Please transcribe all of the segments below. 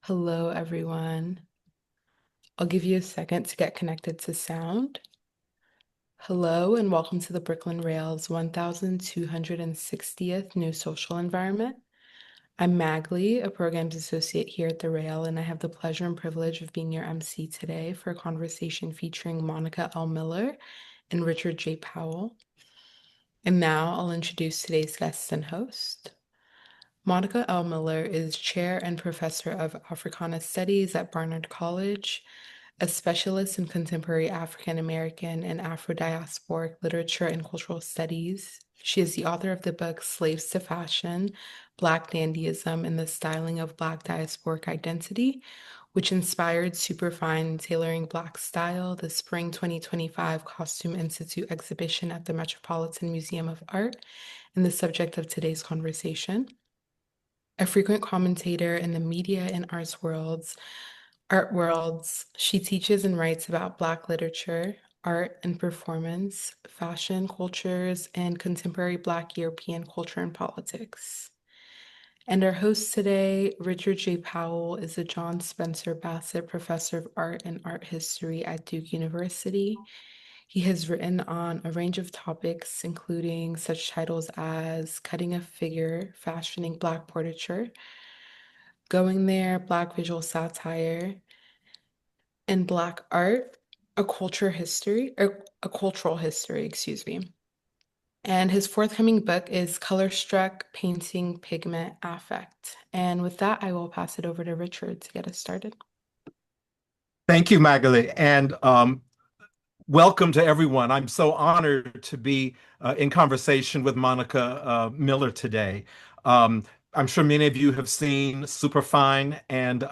Hello, everyone. I'll give you a second to get connected to sound. Hello, and welcome to the Brooklyn Rail's 1260th New Social Environment. I'm Magley, a programs associate here at the Rail, and I have the pleasure and privilege of being your MC today for a conversation featuring Monica L. Miller and Richard J. Powell. And now I'll introduce today's guest and host. Monica L. Miller is Chair and Professor of Africana Studies at Barnard College, a specialist in contemporary African American and Afro-diasporic literature and cultural studies. She is the author of the book Slaves to Fashion, Black Dandyism and the Styling of Black Diasporic Identity, which inspired Superfine Tailoring Black Style, the Spring 2025 Costume Institute exhibition at the Metropolitan Museum of Art, and the subject of today's conversation. A frequent commentator in the media and art worlds, she teaches and writes about Black literature, art and performance, fashion, cultures, and contemporary Black European culture and politics. And our host today, Richard J. Powell, is a John Spencer Bassett Professor of Art and Art History at Duke University. He has written on a range of topics, including such titles as Cutting a Figure, Fashioning Black Portraiture, Going There, Black Visual Satire, and Black Art, a cultural history, excuse me. And his forthcoming book is Color Struck, Painting Pigment Affect. And with that, I will pass it over to Richard to get us started. Thank you, Magali, and welcome to everyone. I'm so honored to be in conversation with Monica Miller today. I'm sure many of you have seen Superfine, and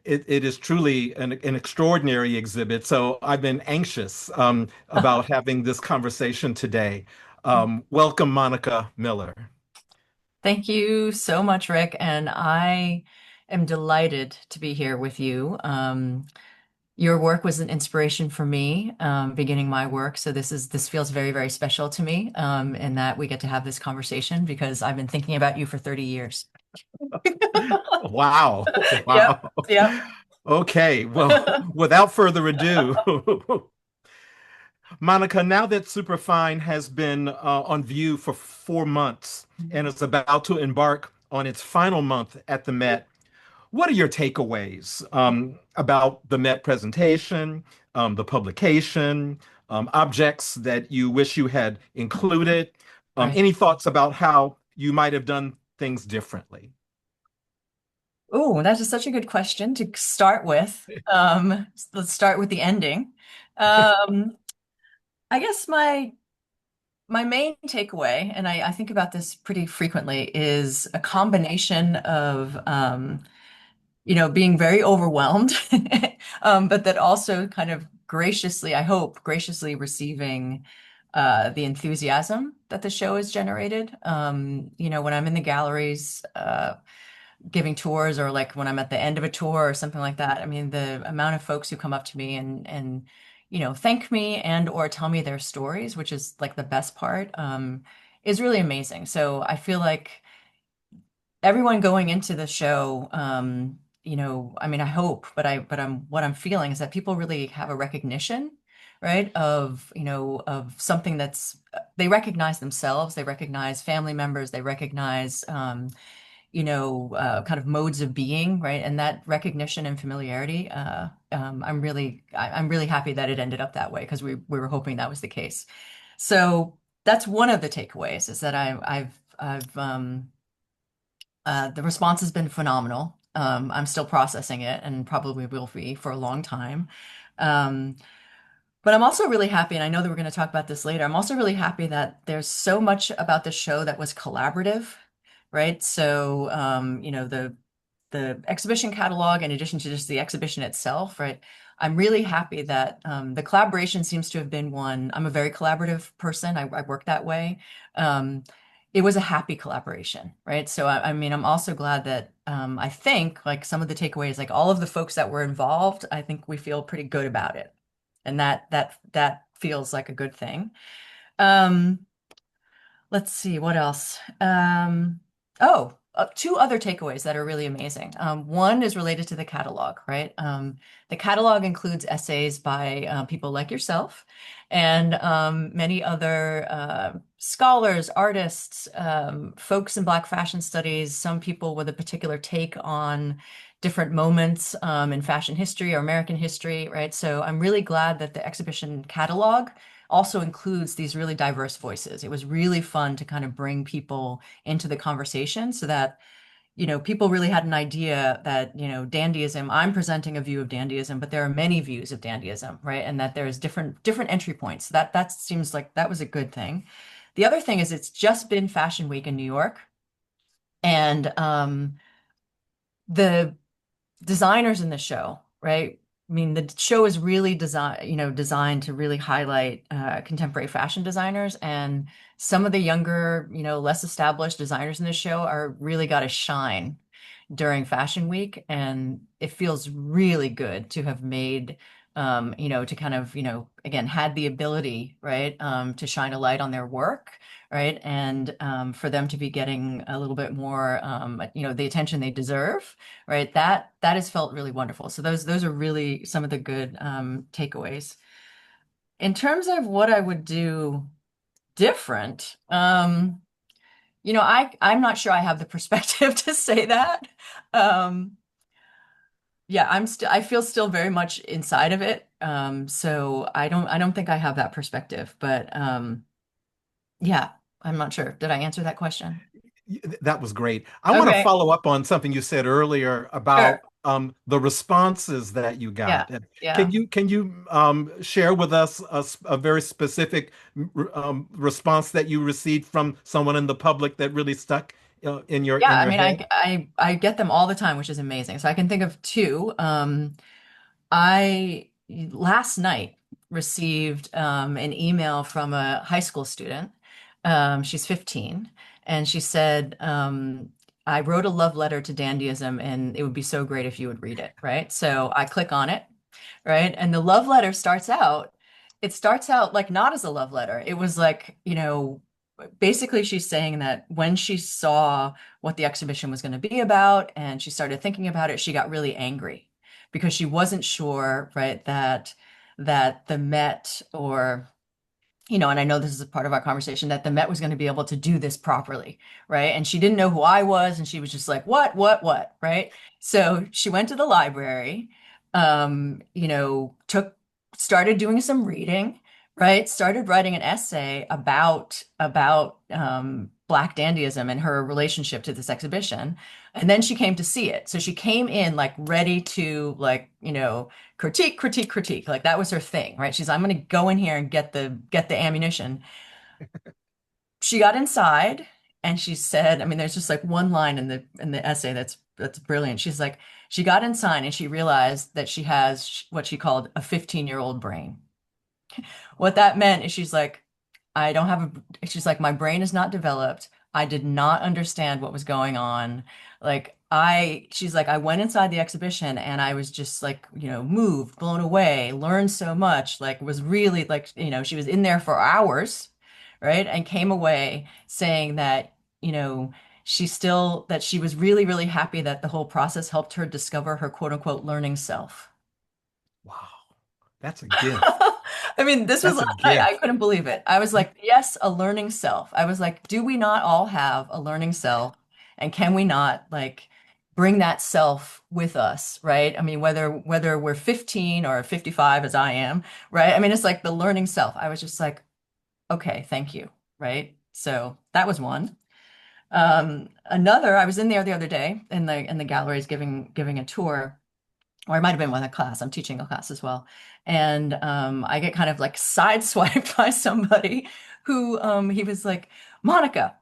it is truly an extraordinary exhibit. So I've been anxious about having this conversation today. Welcome, Monica Miller. Thank you so much, Rick, and I am delighted to be here with you. Your work was an inspiration for me, beginning my work. So this feels very, very special to me, in that we get to have this conversation because I've been thinking about you for 30 years. Wow. Yep, Wow. yep. Okay, well, without further ado, Monica, now that Superfine has been on view for 4 months and is about to embark on its final month at the Met, what are your takeaways about the Met presentation, the publication, objects that you wish you had included? Right. Any thoughts about how you might have done things differently? Oh, that is such a good question to start with. Let's start with the ending. Um, I guess my main takeaway, and I think about this pretty frequently, is a combination of being very overwhelmed, but that also kind of graciously, I hope, graciously receiving the enthusiasm that the show has generated. When I'm in the galleries, giving tours, or like when I'm at the end of a tour or something like that. I mean, the amount of folks who come up to me and thank me and or tell me their stories, which is like the best part, is really amazing. So I feel like everyone going into the show, I mean, I hope, what I'm feeling is that people really have a recognition, right, of something that's they recognize themselves, they recognize family members, they recognize kind of modes of being, right? And that recognition and familiarity, I'm really happy that it ended up that way because we were hoping that was the case. So that's one of the takeaways, is that the response has been phenomenal. I'm still processing it and probably will be for a long time. Um, but I'm also really happy, and I know that we're going to talk about this later. I'm also really happy that there's so much about the show that was collaborative, right? So, the exhibition catalog, in addition to just the exhibition itself, right? I'm really happy that the collaboration seems to have been one. I'm a very collaborative person. I work that way. Um, it was a happy collaboration, right? So, I mean, I'm also glad that I think like some of the takeaways, like all of the folks that were involved, I think we feel pretty good about it, and that feels like a good thing. Um, let's see what else. Oh, two other takeaways that are really amazing. One is related to the catalog, right? The catalog includes essays by people like yourself and many other scholars, artists, folks in Black fashion studies, some people with a particular take on different moments in fashion history or American history, right? So I'm really glad that the exhibition catalog also includes these really diverse voices. It was really fun to kind of bring people into the conversation so that, people really had an idea that, dandyism, I'm presenting a view of dandyism, but there are many views of dandyism, right? And that there's different entry points. That seems like that was a good thing. The other thing is it's just been Fashion Week in New York, and the designers in the show, right? I mean, the show is really designed to really highlight contemporary fashion designers, and some of the younger, less established designers in the show are really got to shine during Fashion Week, and it feels really good to have made, to kind of, again, had the ability, right, to shine a light on their work, right, and for them to be getting a little bit more, the attention they deserve, right. That has felt really wonderful. So those are really some of the good takeaways. In terms of what I would do different, I'm not sure I have the perspective to say that. Um, yeah, I feel still very much inside of it. So I don't think I have that perspective, but yeah, I'm not sure. Did I answer that question? That was great. I want to Okay. follow up on something you said earlier about Sure. the responses that you Yeah. got. And Yeah. can you share with us a very specific response that you received from someone in the public that really stuck Yeah, in I your mean, head? I get them all the time, which is amazing. So I can think of two. I last night received an email from a high school student. She's 15, and she said, I wrote a love letter to Dandyism, and it would be so great if you would read it, right? So I click on it, right? And the love letter it starts out like not as a love letter. It was like, basically she's saying that when she saw what the exhibition was going to be about and she started thinking about it, she got really angry because she wasn't sure, right, that the Met or and I know this is a part of our conversation that the Met was going to be able to do this properly, right? And she didn't know who I was, and she was just like, what, right? So she went to the library, started doing some reading, right? Started writing an essay about Black dandyism and her relationship to this exhibition. And then she came to see it. So she came in like ready to like, critique, critique, critique. Like that was her thing, right? She's, I'm going to go in here and get the ammunition. She got inside and she said, I mean, there's just like one line in the essay that's brilliant. She's like, she got inside and she realized that she has what she called a 15-year-old brain. What that meant is she's like, I don't have she's like, my brain is not developed. I did not understand what was going on. She's like, I went inside the exhibition and I was just like, moved, blown away, learned so much, like was really like, she was in there for hours, right? And came away saying that, that she was really, really happy that the whole process helped her discover her quote unquote learning self. Wow, that's a gift. I mean, this was That's a last night. I gift. couldn't believe it. I was like, yes, a learning self. I was like, do we not all have a learning self? And can we not like bring that self with us, right? I mean, whether we're 15 or 55 as I am, right? I mean, it's like the learning self. I was just like, okay, thank you, right? So that was one. Another, I was in there the other day in the galleries giving a tour, or it might have been with a class. I'm teaching a class as well. And I get kind of like sideswiped by somebody who he was like, Monica,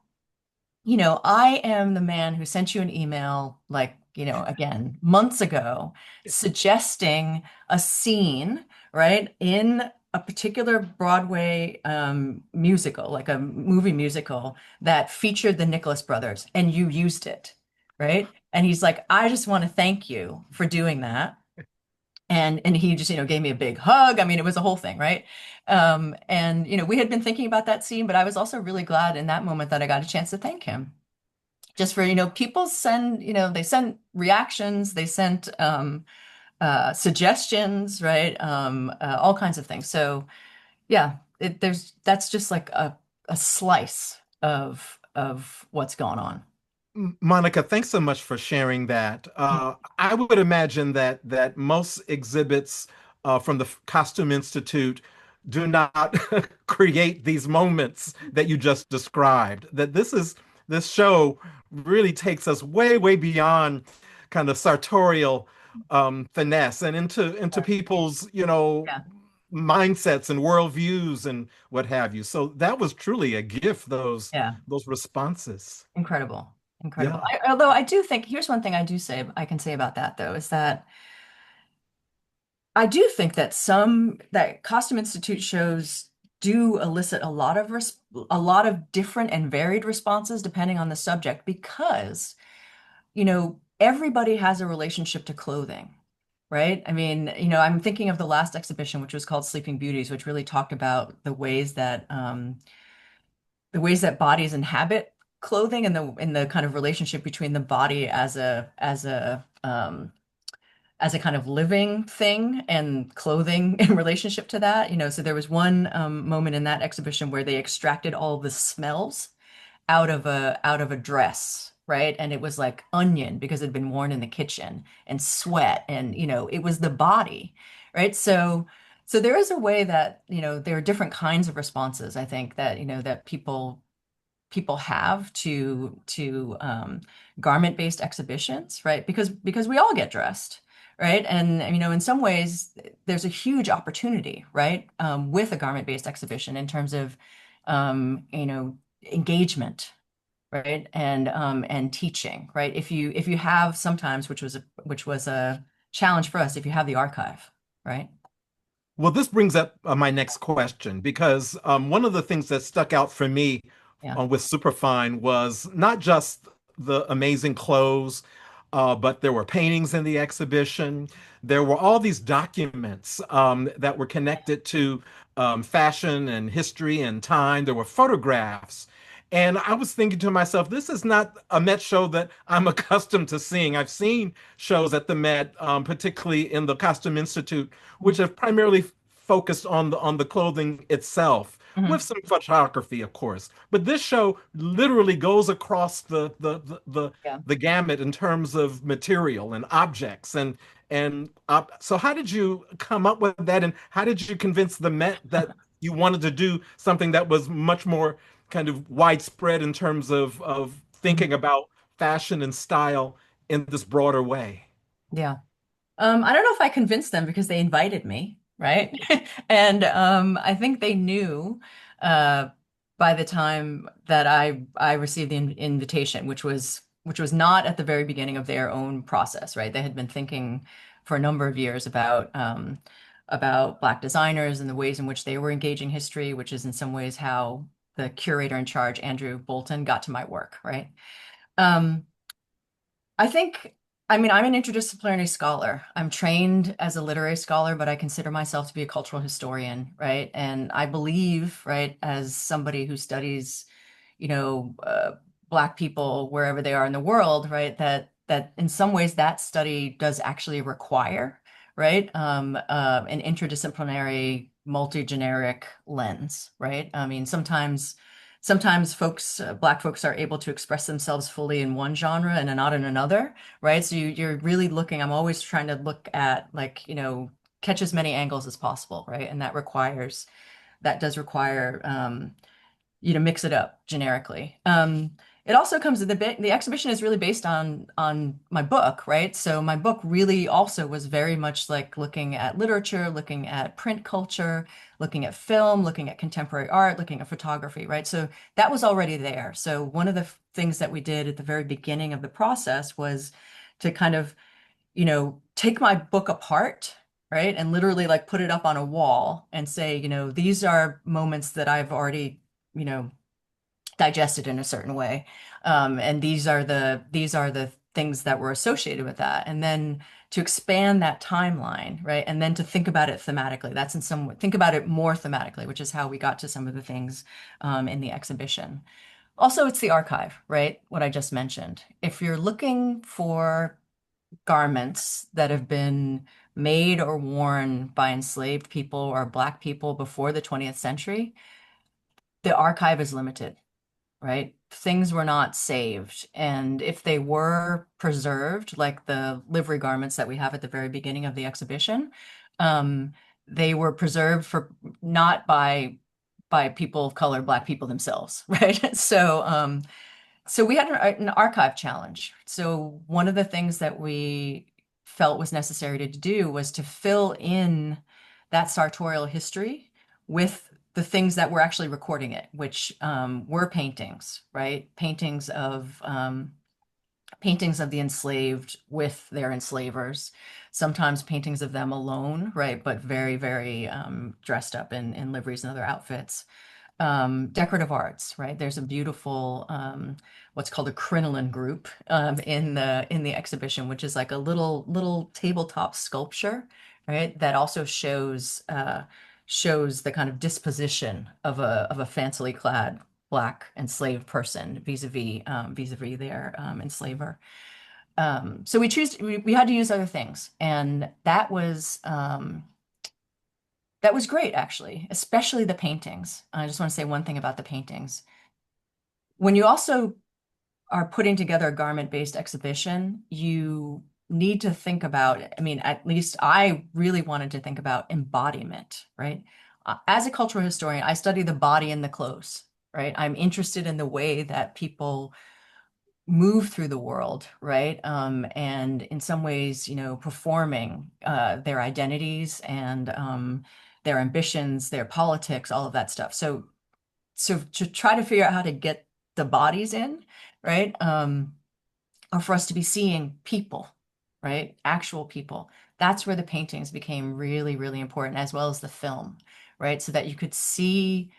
I am the man who sent you an email, like, again, months ago, suggesting a scene, right, in a particular Broadway musical, like a movie musical that featured the Nicholas brothers, and you used it, right? And he's like, I just want to thank you for doing that. And he just, gave me a big hug. I mean, it was a whole thing, right? And we had been thinking about that scene, but I was also really glad in that moment that I got a chance to thank him. just for, people send, they send reactions, they sent suggestions, right? All kinds of things. So yeah, that's just like a slice of what's going on. Monica, thanks so much for sharing that. I would imagine that most exhibits from the Costume Institute do not create these moments that you just described. That this show really takes us way, way beyond kind of sartorial finesse and into people's, Yeah, mindsets and worldviews and what have you. So that was truly a gift, yeah, those responses. incredible, incredible. Yeah. Although I do think here's one thing I can say about that though is that I do think that that Costume Institute shows do elicit a lot of different and varied responses depending on the subject because everybody has a relationship to clothing, right? I mean, I'm thinking of the last exhibition, which was called Sleeping Beauties, which really talked about the ways that bodies inhabit clothing and the kind of relationship between the body as a kind of living thing and clothing in relationship to that. So there was one moment in that exhibition where they extracted all the smells out of a dress, right? And it was like onion because it had been worn in the kitchen and sweat and it was the body, right? So there is a way that there are different kinds of responses I think that that people have to garment-based exhibitions, right? Because we all get dressed, right? And in some ways, there's a huge opportunity, right, with a garment-based exhibition in terms of engagement, right, and teaching, right? If you have sometimes, which was a challenge for us, if you have the archive, right? Well, this brings up my next question because one of the things that stuck out for me Yeah. with Superfine was not just the amazing clothes, but there were paintings in the exhibition. There were all these documents that were connected to fashion and history and time. There were photographs. And I was thinking to myself, this is not a Met show that I'm accustomed to seeing. I've seen shows at the Met, particularly in the Costume Institute, which have primarily focused on the clothing itself, with Mhm. some photography, of course. But this show literally goes across Yeah. the gamut in terms of material and objects so how did you come up with that, and how did you convince the Met that you wanted to do something that was much more kind of widespread in terms of Mhm. thinking about fashion and style in this broader way? Yeah. I don't know if I convinced them because they invited me, right? And I think they knew uh, by the time that I received the invitation, which was not at the very beginning of their own process, right? They had been thinking for a number of years about Black designers and the ways in which they were engaging history, which is in some ways how the curator in charge, Andrew Bolton, got to my work, right? Um, I think, I mean, I'm an interdisciplinary scholar. I'm trained as a literary scholar, but I consider myself to be a cultural historian, right? And I believe, right, as somebody who studies, you know, uh, Black people wherever they are in the world, right, that in some ways that study does actually require, right, an interdisciplinary, multi-generic lens, right? I mean, sometimes Black folks are able to express themselves fully in one genre and not in another, right? So you're really looking, I'm always trying to look at like, catch as many angles as possible, right? And that does require you to mix it up generically. It also comes the exhibition is really based on my book, right? So my book really also was very much like looking at literature, looking at print culture, looking at film, looking at contemporary art, looking at photography, right? So that was already there. So one of the things that we did at the very beginning of the process was to kind of, take my book apart, right? And literally like put it up on a wall and say, these are moments that I've already, you know, digested in a certain way. And these are the things that were associated with that. And then to expand that timeline, right? And then to think about it thematically. Think about it more thematically, which is how we got to some of the things in the exhibition. Also, it's the archive, right? What I just mentioned. If you're looking for garments that have been made or worn by enslaved people or Black people before the 20th century, the archive is limited, right? Things were not saved. And if they were preserved, like the livery garments that we have at the very beginning of the exhibition, um, they were preserved for not by people of color, Black people themselves, right? So we had an archive challenge. So one of the things that we felt was necessary to do was to fill in that sartorial history with the things that were actually recording it, which were paintings, right? Paintings of the enslaved with their enslavers, sometimes paintings of them alone, right? But very, very dressed up in liveries and other outfits. Decorative arts, right? There's a beautiful what's called a crinoline group in the exhibition, which is like a little tabletop sculpture, right? That also shows the kind of disposition of a fancily clad Black enslaved person vis-a-vis their enslaver. So we had to use other things, and that was great, actually, especially the paintings. I just want to say one thing about the paintings. When you also are putting together a garment-based exhibition, you need to think about, I mean, at least I really wanted to think about embodiment, right? As a cultural historian, I study the body and the clothes, right? I'm interested in the way that people move through the world, right? And in some ways, performing their identities and their ambitions, their politics, all of that stuff. So to try to figure out how to get the bodies in, right? Or for us to be seeing people, right? Actual people. That's where the paintings became really, really important, as well as the film, right? So that you could see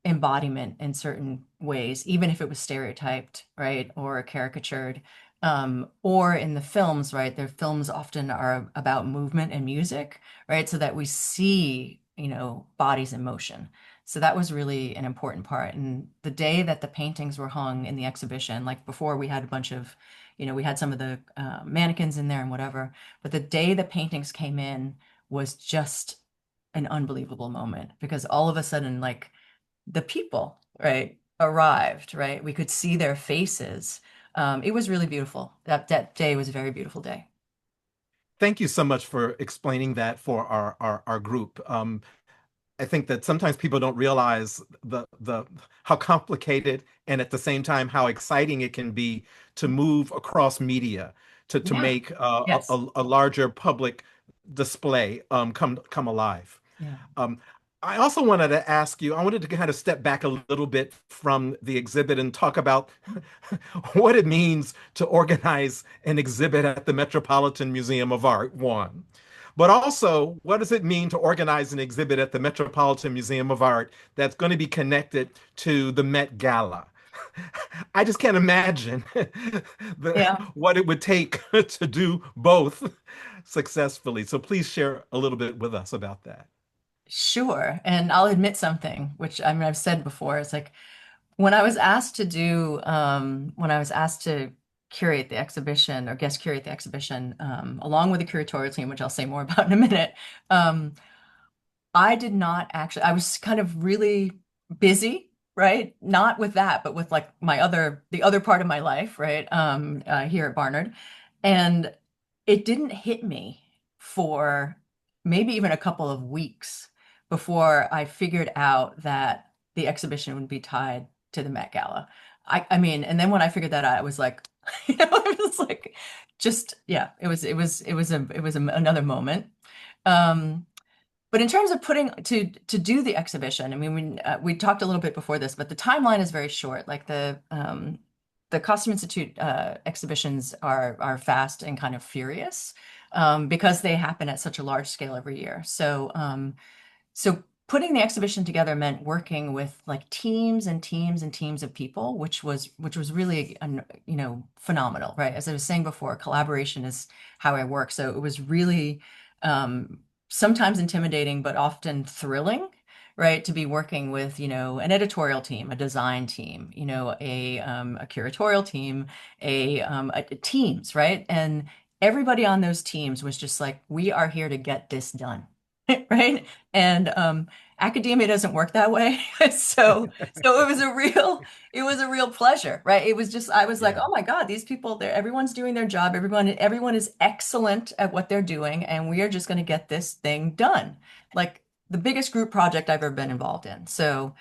embodiment in certain ways, even if it was stereotyped, right, or caricatured. Or in the films, right? Their films often are about movement and music, right? So that we see, bodies in motion. So that was really an important part. And the day that the paintings were hung in the exhibition, like before we had a bunch of, we had some of the mannequins in there and whatever, but the day the paintings came in was just an unbelievable moment because all of a sudden, like, the people, right, arrived, right? We could see their faces. It was really beautiful. That day was a very beautiful day. Thank you so much for explaining that for our group. I think that sometimes people don't realize the how complicated and at the same time how exciting it can be to move across media to Yeah. make Yes. a larger public display come alive. Yeah. Um, I also wanted to ask you, I wanted to kind of step back a little bit from the exhibit and talk about what it means to organize an exhibit at the Metropolitan Museum of Art, one. But also, what does it mean to organize an exhibit at the Metropolitan Museum of Art that's going to be connected to the Met Gala? I just can't imagine Yeah. what it would take to do both successfully. So please share a little bit with us about that. Sure. And I'll admit something, which I mean I've said before. It's like when I was asked to curate the exhibition or guest curate the exhibition, along with the curatorial team, which I'll say more about in a minute. um, I did not actually, I was kind of really busy, right? Not with that, but with like the other part of my life, right? Here at Barnard. And it didn't hit me for maybe even a couple of weeks before I figured out that the exhibition would be tied to the Met Gala. I mean, and then when I figured that out, I was like, it was like, just, yeah, another moment. Um, but in terms of putting to do the exhibition, I mean, we talked a little bit before this, but the timeline is very short. Like the Costume Institute exhibitions are fast and kind of furious because they happen at such a large scale every year. So putting the exhibition together meant working with like teams and teams and teams of people, which was really phenomenal, right? As I was saying before, collaboration is how I work. So it was really um, sometimes intimidating, but often thrilling, right? To be working with, an editorial team, a design team, a curatorial team, teams, right? And everybody on those teams was just like, we are here to get this done, right? And academia doesn't work that way. So it was a real pleasure, right? It was just, I was like, Yeah. oh my God, these people, everyone's doing their job. Everyone is excellent at what they're doing, and we are just going to get this thing done. Like the biggest group project I've ever been involved in. So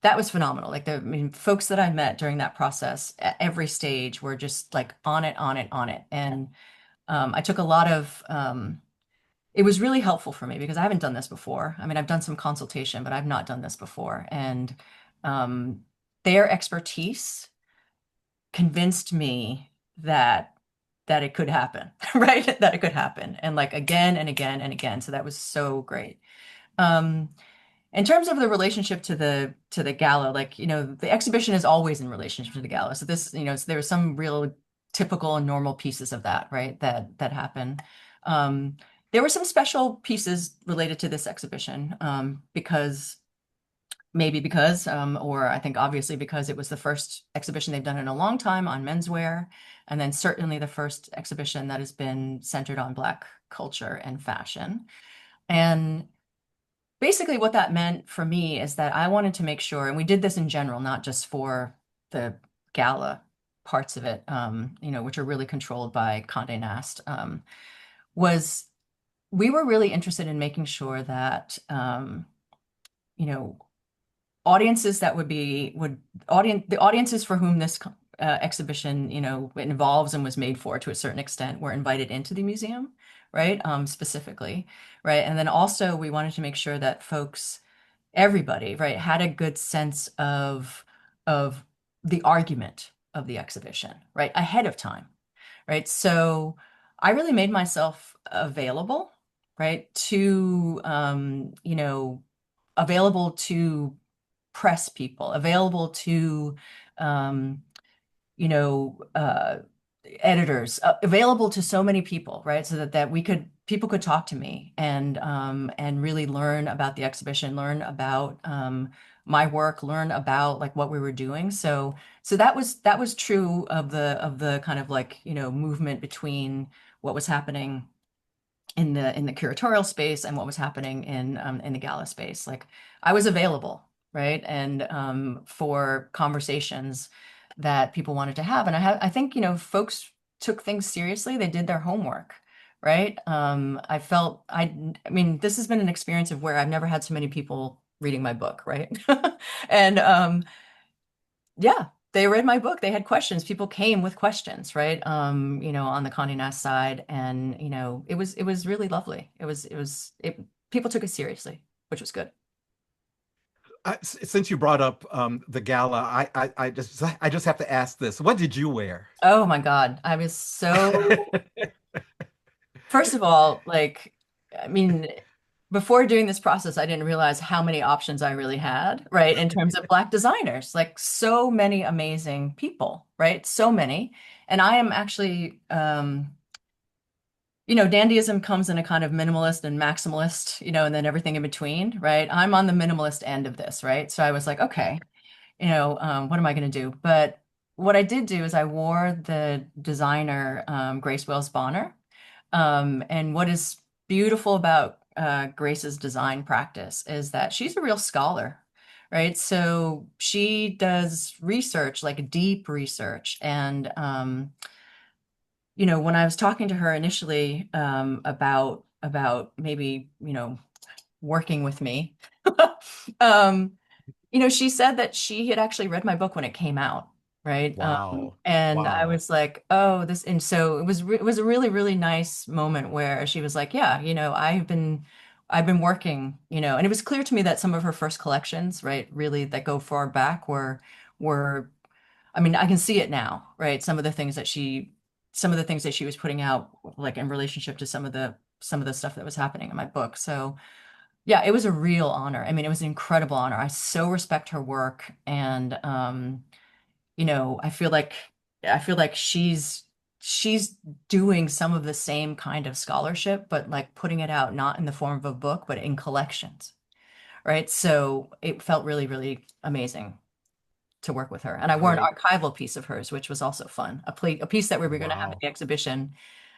that was phenomenal. Like I mean, folks that I met during that process at every stage were just like on it, on it, on it. And I took a lot of, it was really helpful for me because I haven't done this before. I mean, I've done some consultation, but I've not done this before. And um, their expertise convinced me that it could happen, right? That it could happen. And like again and again and again. So that was so great. Um, in terms of the relationship to the gala, like, the exhibition is always in relationship to the gala. So this, so there are some real typical and normal pieces of that, right? That happen. Um, there were some special pieces related to this exhibition, or I think obviously because it was the first exhibition they've done in a long time on menswear, and then certainly the first exhibition that has been centered on Black culture and fashion. And basically what that meant for me is that I wanted to make sure, and we did this in general, not just for the gala parts of it, which are really controlled by Condé Nast, was we were really interested in making sure that, you know, audiences that the audiences for whom this exhibition, involves and was made for to a certain extent were invited into the museum, right? Specifically, right? And then also we wanted to make sure that everybody, right, had a good sense of the argument of the exhibition, right, ahead of time, right? So I really made myself available, right, available to press people, available to, um, you know, uh, editors, available to so many people, right? So that people could talk to me and really learn about the exhibition, learn about my work, learn about like what we were doing. So that was true of the kind of like, movement between what was happening in the curatorial space and what was happening in the gala space. Like I was available, right? And for conversations that people wanted to have. And I think, folks took things seriously. They did their homework, right? I mean, this has been an experience of where I've never had so many people reading my book, right? And yeah, they read my book. They had questions. People came with questions, right? On the Condé Nast side, and it was really lovely. People took it seriously, which was good. Since you brought up the gala, I just have to ask this. What did you wear? Oh my God, I was so. First of all, like, I mean, before doing this process, I didn't realize how many options I really had, right? In terms of Black designers, like so many amazing people, right? So many. And I am actually, dandyism comes in a kind of minimalist and maximalist, and then everything in between, right? I'm on the minimalist end of this, right? So I was like, okay, what am I going to do? But what I did do is I wore the designer, Grace Wells Bonner. And what is beautiful about Grace's design practice is that she's a real scholar, right? So she does research, like deep research. And, when I was talking to her initially about maybe, working with me, um, she said that she had actually read my book when it came out, right? Wow. And I Wow. was like, oh, and so it was a really, really nice moment where she was like, yeah, I've been working, and it was clear to me that some of her first collections, right, really that go far back were, I mean, I can see it now, right? Some of the things that she was putting out, like in relationship to some of the stuff that was happening in my book. So yeah, it was a real honor. I mean, it was an incredible honor. I so respect her work, and I feel like she's doing some of the same kind of scholarship, but like putting it out not in the form of a book, but in collections, right? So it felt really, really amazing to work with her. And I wore an Great. archival piece of hers, which was also fun. A piece that we were going to have at Wow. the exhibition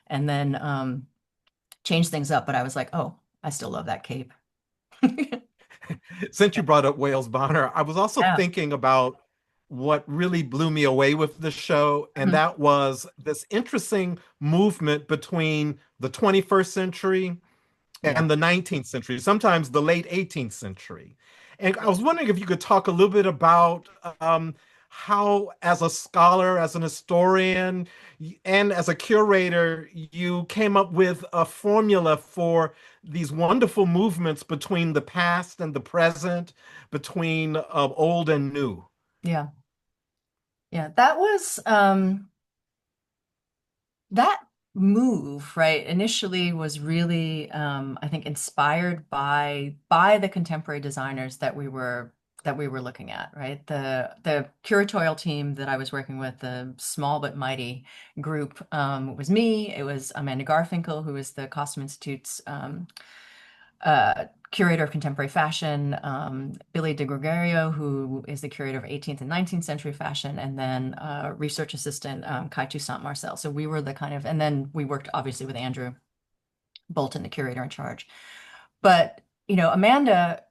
and then change things up. But I was like, oh, I still love that cape. Since you brought up Wales Bonner, I was also Yeah. thinking about what really blew me away with the show, and Mhm. that was this interesting movement between the 21st century Yeah. and the 19th century, sometimes the late 18th century. And I Yeah. was wondering if you could talk a little bit about how, as a scholar, as an historian, and as a curator, you came up with a formula for these wonderful movements between the past and the present, between old and new. Yeah. Yeah. That was that move, right, initially was really, I think, inspired by the contemporary designers that we were looking at, right? The curatorial team that I was working with, the small but mighty group, was me. It was Amanda Garfinkel, who is the Costume Institute's curator of contemporary fashion, Billy De Gregorio, who is the curator of 18th and 19th century fashion, and then research assistant Kai Toussaint Marcel. So we were the kind of, and then we worked obviously with Andrew Bolton, the curator in charge. But, Amanda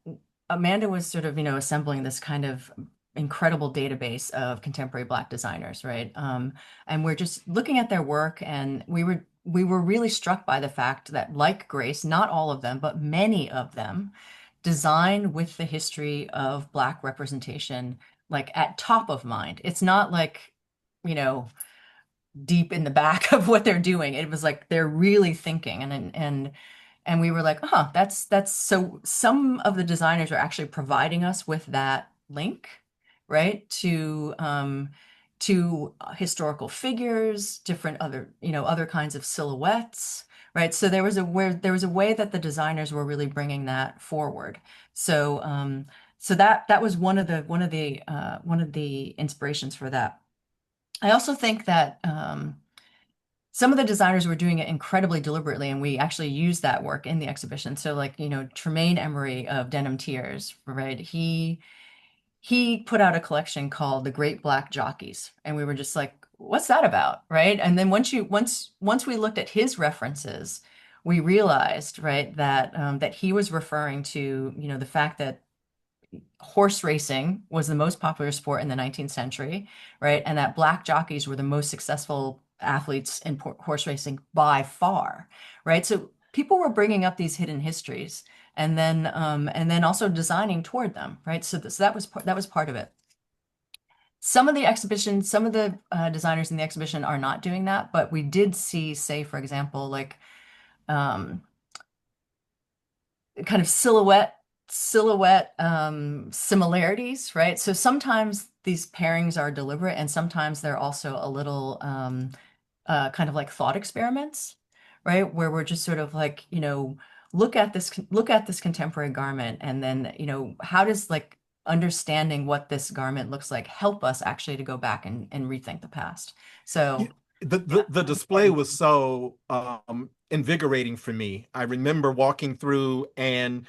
was sort of, assembling this kind of incredible database of contemporary Black designers, right? And we're just looking at their work, and we were really struck by the fact that, like Grace, not all of them, but many of them design with the history of Black representation, like at top of mind. It's not like, you know, deep in the back of what they're doing. It was like they're really thinking, and we were like, that's so some of the designers are actually providing us with that link, right? To historical figures, different other, other kinds of silhouettes, right? So there was a way that the designers were really bringing that forward. So that was one of the inspirations for that. I also think that some of the designers were doing it incredibly deliberately, and we actually used that work in the exhibition. So, like, Tremaine Emery of Denim Tears, right? He put out a collection called The Great Black Jockeys, and we were just like, what's that about, right? And then once we looked at his references, we realized, right, that he was referring to, the fact that horse racing was the most popular sport in the 19th century, right? And that Black jockeys were the most successful athletes in horse racing by far, right? So people were bringing up these hidden histories, and then also designing toward them, right? So that was part of it. Some of the designers in the exhibition are not doing that, but we did see, say, for example, like um, kind of silhouette similarities, right? So sometimes these pairings are deliberate, and sometimes they're also a little kind of like thought experiments, right? Where we're just sort of like, look at this contemporary garment, and then, how does, like, understanding what this garment looks like help us actually to go back and rethink the past. Yeah, So the, yeah, the the that was display part of was so invigorating for me. I remember walking through and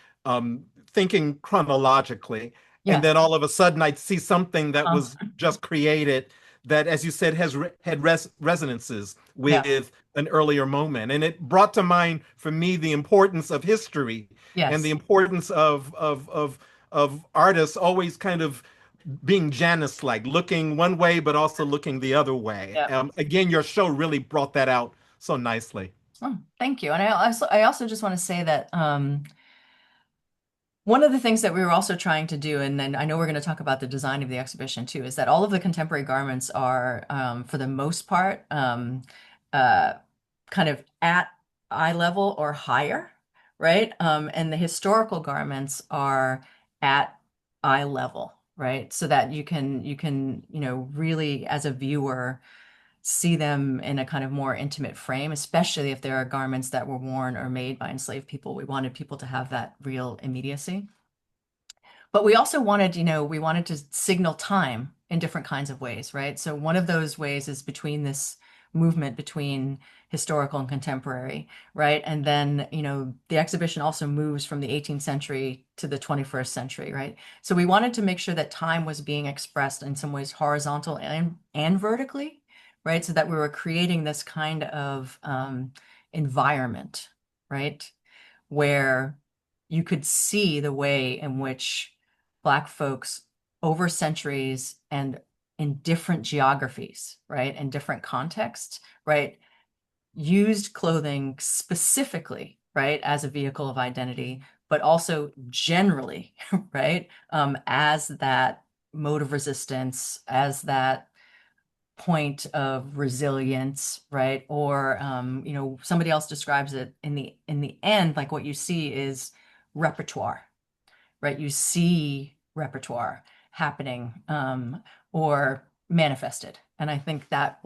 thinking chronologically, and yeah. then all of a sudden I'd see something that Uh, was just created that, as you said, had resonances yeah. with an earlier moment, and it brought to mind for me the importance of history and the Yes. importance of artists always kind of being Janice-like, looking one way but also looking the other way. Yeah. Again, your show really brought that out so nicely. Oh, thank you. And I also just want to say that one of the things that we were also trying to do, and then I know we're going to talk about the design of the exhibition too, is that all of the contemporary garments are, for the most part, uh, kind of at eye level or higher, right? And the historical garments are at eye level, right? So that you can, really, as a viewer, see them in a kind of more intimate frame, especially if there are garments that were worn or made by enslaved people. We wanted people to have that real immediacy. But we also wanted, we wanted to signal time in different kinds of ways, right? So one of those ways is between this movement between historical and contemporary, right? And then, the exhibition also moves from the 18th century to the 21st century, right? So we wanted to make sure that time was being expressed in some ways horizontal and vertically, right? So that we were creating this kind of environment, right? Where you could see the way in which Black folks over centuries and in different geographies, right, and different contexts, right, used clothing specifically, right, as a vehicle of identity, but also generally, right, as that mode of resistance, as that point of resilience, right? Or somebody else describes it in the end, like what you see is repertoire, right? You see repertoire happening or manifested. And I think that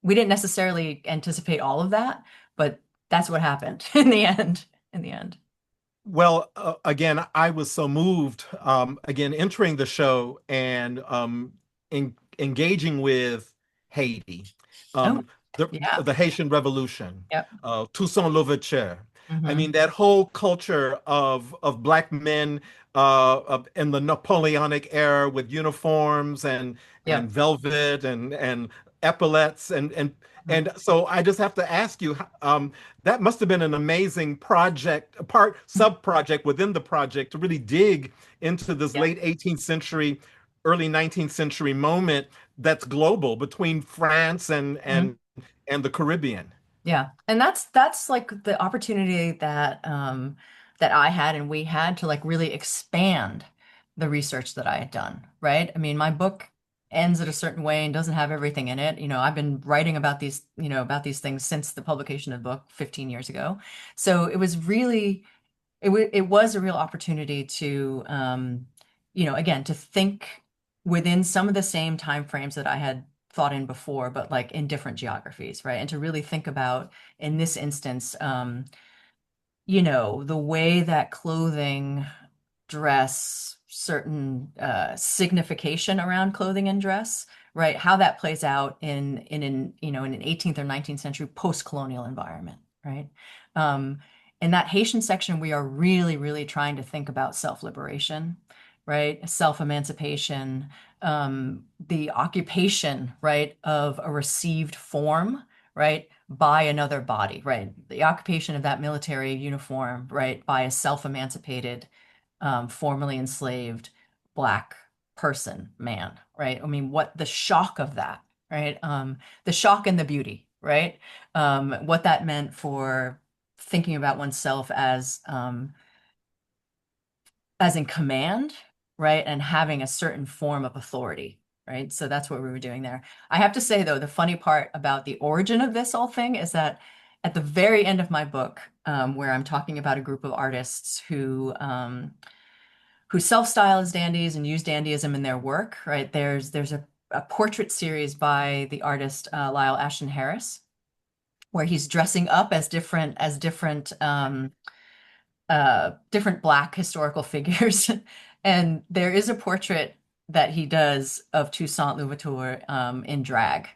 we didn't necessarily anticipate all of that, but that's what happened in the end. In the end. Well, again, I was so moved, again, entering the show and engaging with Haiti, Oh, um, yeah. the Haitian Revolution, Yep. Toussaint Louverture. I Hmm. mean, that whole culture of Black men in the Napoleonic era with uniforms and Yep. velvet and epaulets and so I just have to ask you, that must have been an amazing project, a part sub-project within the project to really dig into this Yeah. late 18th century, early 19th century moment that's global between France and the Caribbean. Yeah. And that's like the opportunity that I had and we had to like really expand the research that I had done, right? I mean, my book ends it a certain way and doesn't have everything in it. I've been writing about these things since the publication of the book 15 years ago. So it was really it was a real opportunity to again to think within some of the same time frames that I had thought in before, but like in different geographies, right? And to really think about in this instance, the way that clothing, dress, certain signification around clothing and dress, right? How that plays out in an 18th or 19th century post-colonial environment, right? Um, in that Haitian section, we are really, really trying to think about self-liberation, right? Self-emancipation, the occupation, right, of a received form, right, by another body, right? The occupation of that military uniform, right, by a self-emancipated, formerly enslaved Black person, man, right? I mean, what the shock of that, right? The shock and the beauty, right? What that meant for thinking about oneself as in command, right? And having a certain form of authority, right? So that's what we were doing there. I have to say, though, the funny part about the origin of this whole thing is that at the very end of my book, where I'm talking about a group of artists who self-style as dandies and use dandyism in their work, right? There's a portrait series by the artist Lyle Ashton Harris, where he's dressing up as different Black historical figures. And there is a portrait that he does of Toussaint Louverture in drag.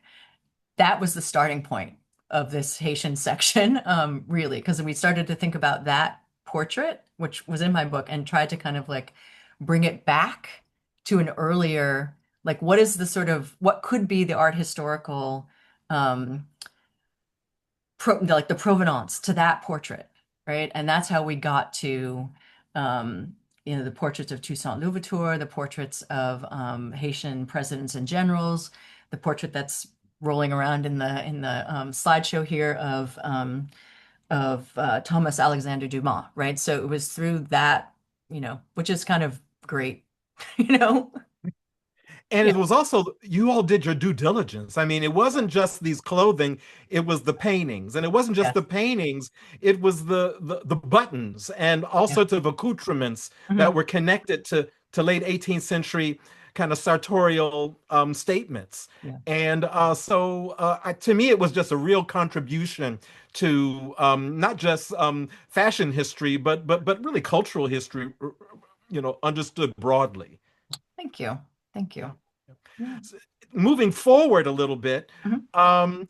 That was the starting point of this Haitian section, really, because we started to think about that portrait, which was in my book, and tried to kind of like bring it back to an earlier, like what could be the art historical um, like the provenance to that portrait, right? And that's how we got to, the portraits of Toussaint Louverture, the portraits of Haitian presidents and generals, the portrait that's rolling around in the slideshow here of Thomas Alexander Dumas, right? So it was through that, which is kind of great, you know? And Yeah, it was also, you all did your due diligence. I mean, it wasn't just these clothing, it was the paintings. And it wasn't just yeah, the paintings, it was the buttons and all yeah. sorts of accoutrements that Mhm. were connected to late 18th century kind of sartorial statements. Yeah. And to me, it was just a real contribution to not just fashion history, but really cultural history, understood broadly. Thank you. Thank Yeah. you. Yeah. Moving forward a little bit, Mhm. um,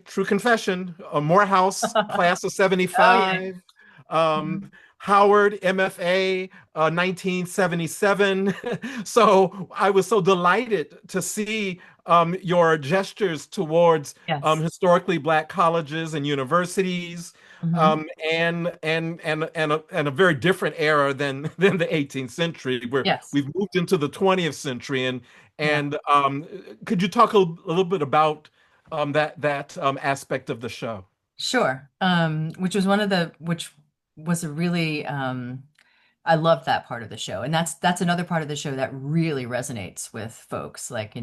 true confession, Morehouse, class of Oh yeah. 75, um, Mhm. Howard, MFA, 1977. So I was so delighted to see your gestures towards Yes. historically Black colleges and universities, Hmm. and a very different era than the 18th century, where Yes. we've moved into the 20th century. Yeah. And could you talk a little bit about that aspect of the show? Sure. Which was a really I love that part of the show. And that's another part of the show that really resonates with folks. Like,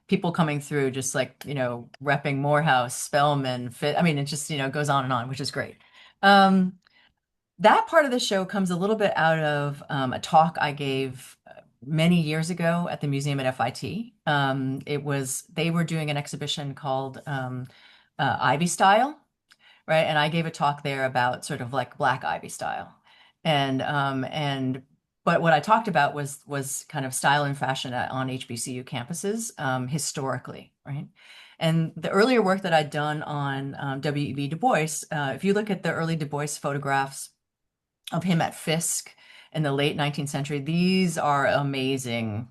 people coming through just like, repping Morehouse, Spelman, Fit. I mean, it just, goes on and on, which is great. Um, that part of the show comes a little bit out of a talk I gave many years ago at the museum at FIT. They were doing an exhibition called Ivy Style, right? And I gave a talk there about sort of like Black Ivy style. And but what I talked about was kind of style and fashion on HBCU campuses historically, right? And the earlier work that I'd done on W.E.B. Du Bois, if you look at the early Du Bois photographs of him at Fisk in the late 19th century, these are amazing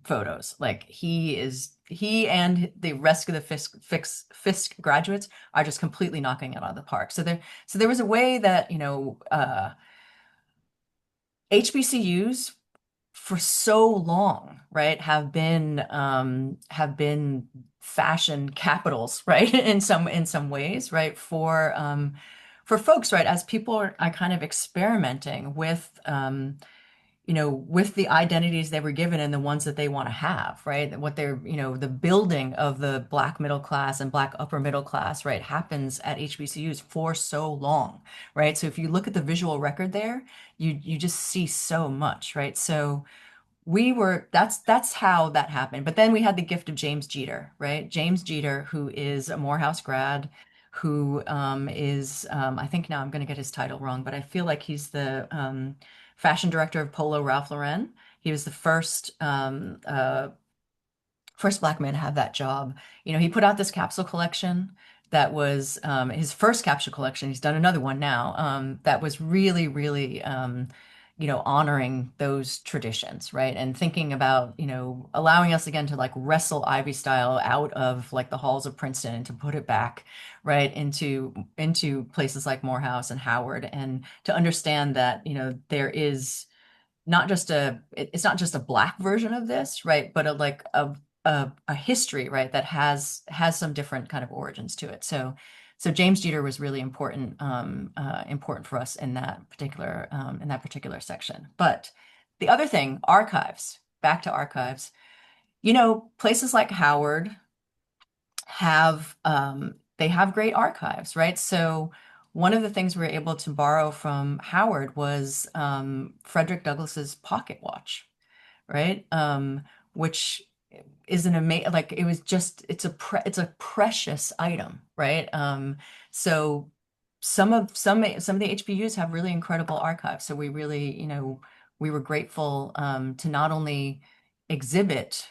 photos. Like he and the rest of the Fisk graduates are just completely knocking it out of the park. So there was a way that, HBCUs for so long, right, have been fashion capitals, right, in some ways, right, for folks, right, as people are kind of experimenting with the identities they were given and the ones that they want to have, right? What they're, the building of the Black middle class and Black upper middle class, right, happens at HBCUs for so long, right? So if you look at the visual record there, you just see so much, right? So that's how that happened. But then we had the gift of James Jeter, right? James Jeter, who is a Morehouse grad, who I think now I'm going to get his title wrong, but I feel like he's the fashion director of Polo Ralph Lauren. He was the first Black man to have that job. He put out this capsule collection that was his first capsule collection. He's done another one now that was really, really, honoring those traditions, right? And thinking about, allowing us again to like wrestle Ivy style out of like the halls of Princeton and to put it back, right, into places like Morehouse and Howard, and to understand that, there is it's not just a Black version of this, right? But a history, right, that has some different kind of origins to it. So James Jeter was really important for us in that particular section. But the other thing, archives, back to archives, places like Howard they have great archives, right? So one of the things we were able to borrow from Howard was Frederick Douglass's pocket watch, right? Which is an amazing, like it was just it's a precious item, right? So some of the HBUs have really incredible archives. So we really, we were grateful to not only exhibit,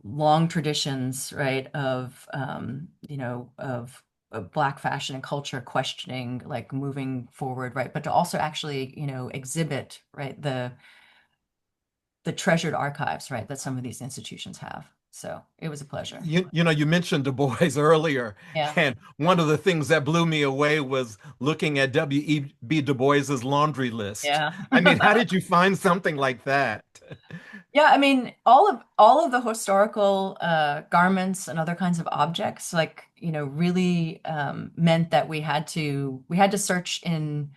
long traditions, right, of Black fashion and culture questioning, like moving forward, right, but to also actually, exhibit, right, the treasured archives, right, that some of these institutions have. So it was a pleasure. You mentioned Du Bois earlier, Yeah. and one of the things that blew me away was looking at W.E.B. Du Bois's laundry list. Yeah. I mean, how did you find something like that? Yeah, I mean, all of the historical garments and other kinds of objects, like, really meant that we had to search in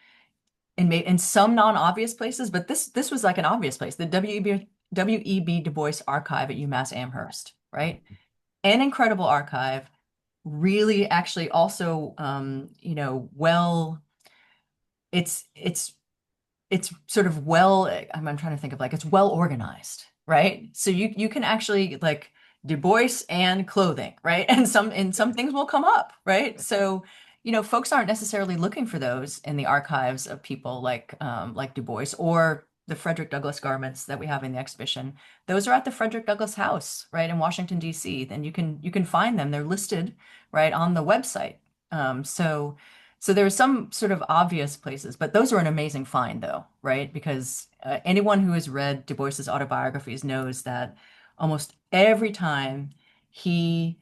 some non-obvious places, but this was like an obvious place. The W.E.B. Du Bois Archive at UMass Amherst, right? An incredible archive, really actually also well, it's sort of well, I'm trying to think of like it's well organized, right? So you can actually like Du Bois and clothing, right? And some things will come up, right? So, folks aren't necessarily looking for those in the archives of people like Du Bois, or the Frederick Douglass garments that we have in the exhibition, those are at the Frederick Douglass House, right, in Washington, D.C. And you can find them. They're listed right on the website. So there are some sort of obvious places, but those are an amazing find, though, right? Because anyone who has read Du Bois's autobiographies knows that almost every time he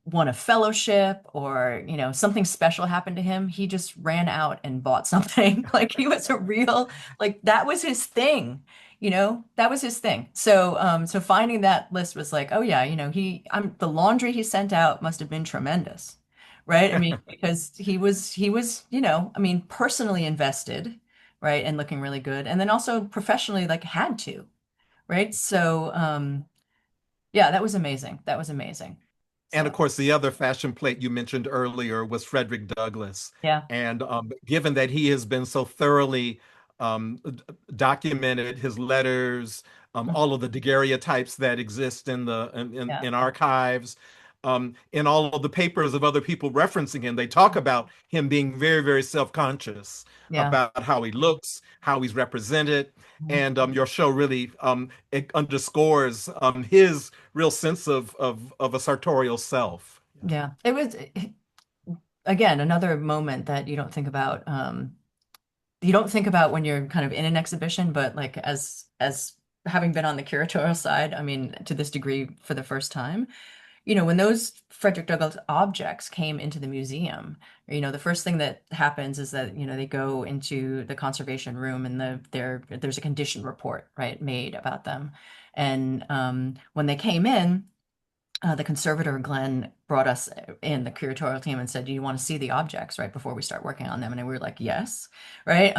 won a fellowship or, something special happened to him, he just ran out and bought something. Like he was a real, like that was his thing, that was his thing. So finding that list was like, oh yeah, the laundry he sent out must have been tremendous, right? I mean, because he was, I mean, personally invested, right, and looking really good, and then also professionally, like had to, right? So, yeah, that was amazing. That was amazing. And of So, course, the other fashion plate you mentioned earlier was Frederick Douglass. yeah. And given that he has been so thoroughly documented, his letters, all of the daguerreotypes that exist in the Yeah. in archives, in all of the papers of other people referencing him, they talk about him being very, very self-conscious Yeah. about how he looks, how he's represented. Mhm. And your show really it underscores his real sense of a sartorial self. Yeah. It was, again, another moment that you don't think about when you're kind of in an exhibition, but like as having been on the curatorial side, I mean, to this degree for the first time, when those Frederick Douglass objects came into the museum, the first thing that happens is that, they go into the conservation room and there's a condition report, right, made about them. And when they came in, the conservator Glenn brought us in the curatorial team and said, "Do you want to see the objects right before we start working on them?" And we were like, "Yes," right?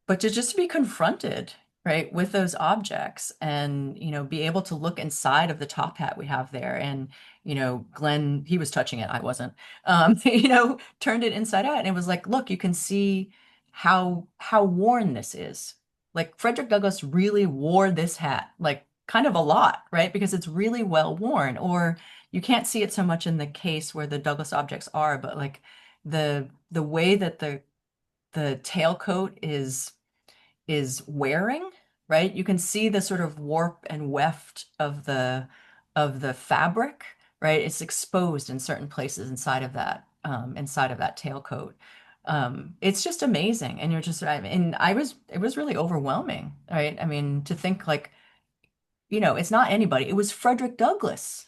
But to just be confronted, right, with those objects and, be able to look inside of the top hat we have there. And, Glenn, he was touching it, I wasn't, turned it inside out. And it was like, look, you can see how worn this is. Like Frederick Douglass really wore this hat, like kind of a lot, right? Because it's really well worn. Or you can't see it so much in the case where the Douglass objects are, but like the way that the tailcoat is wearing, right? You can see the sort of warp and weft of the fabric, right? It's exposed in certain places inside of that tailcoat. It's just amazing, and it was really overwhelming, right? I mean, to think like, it's not anybody. It was Frederick Douglass,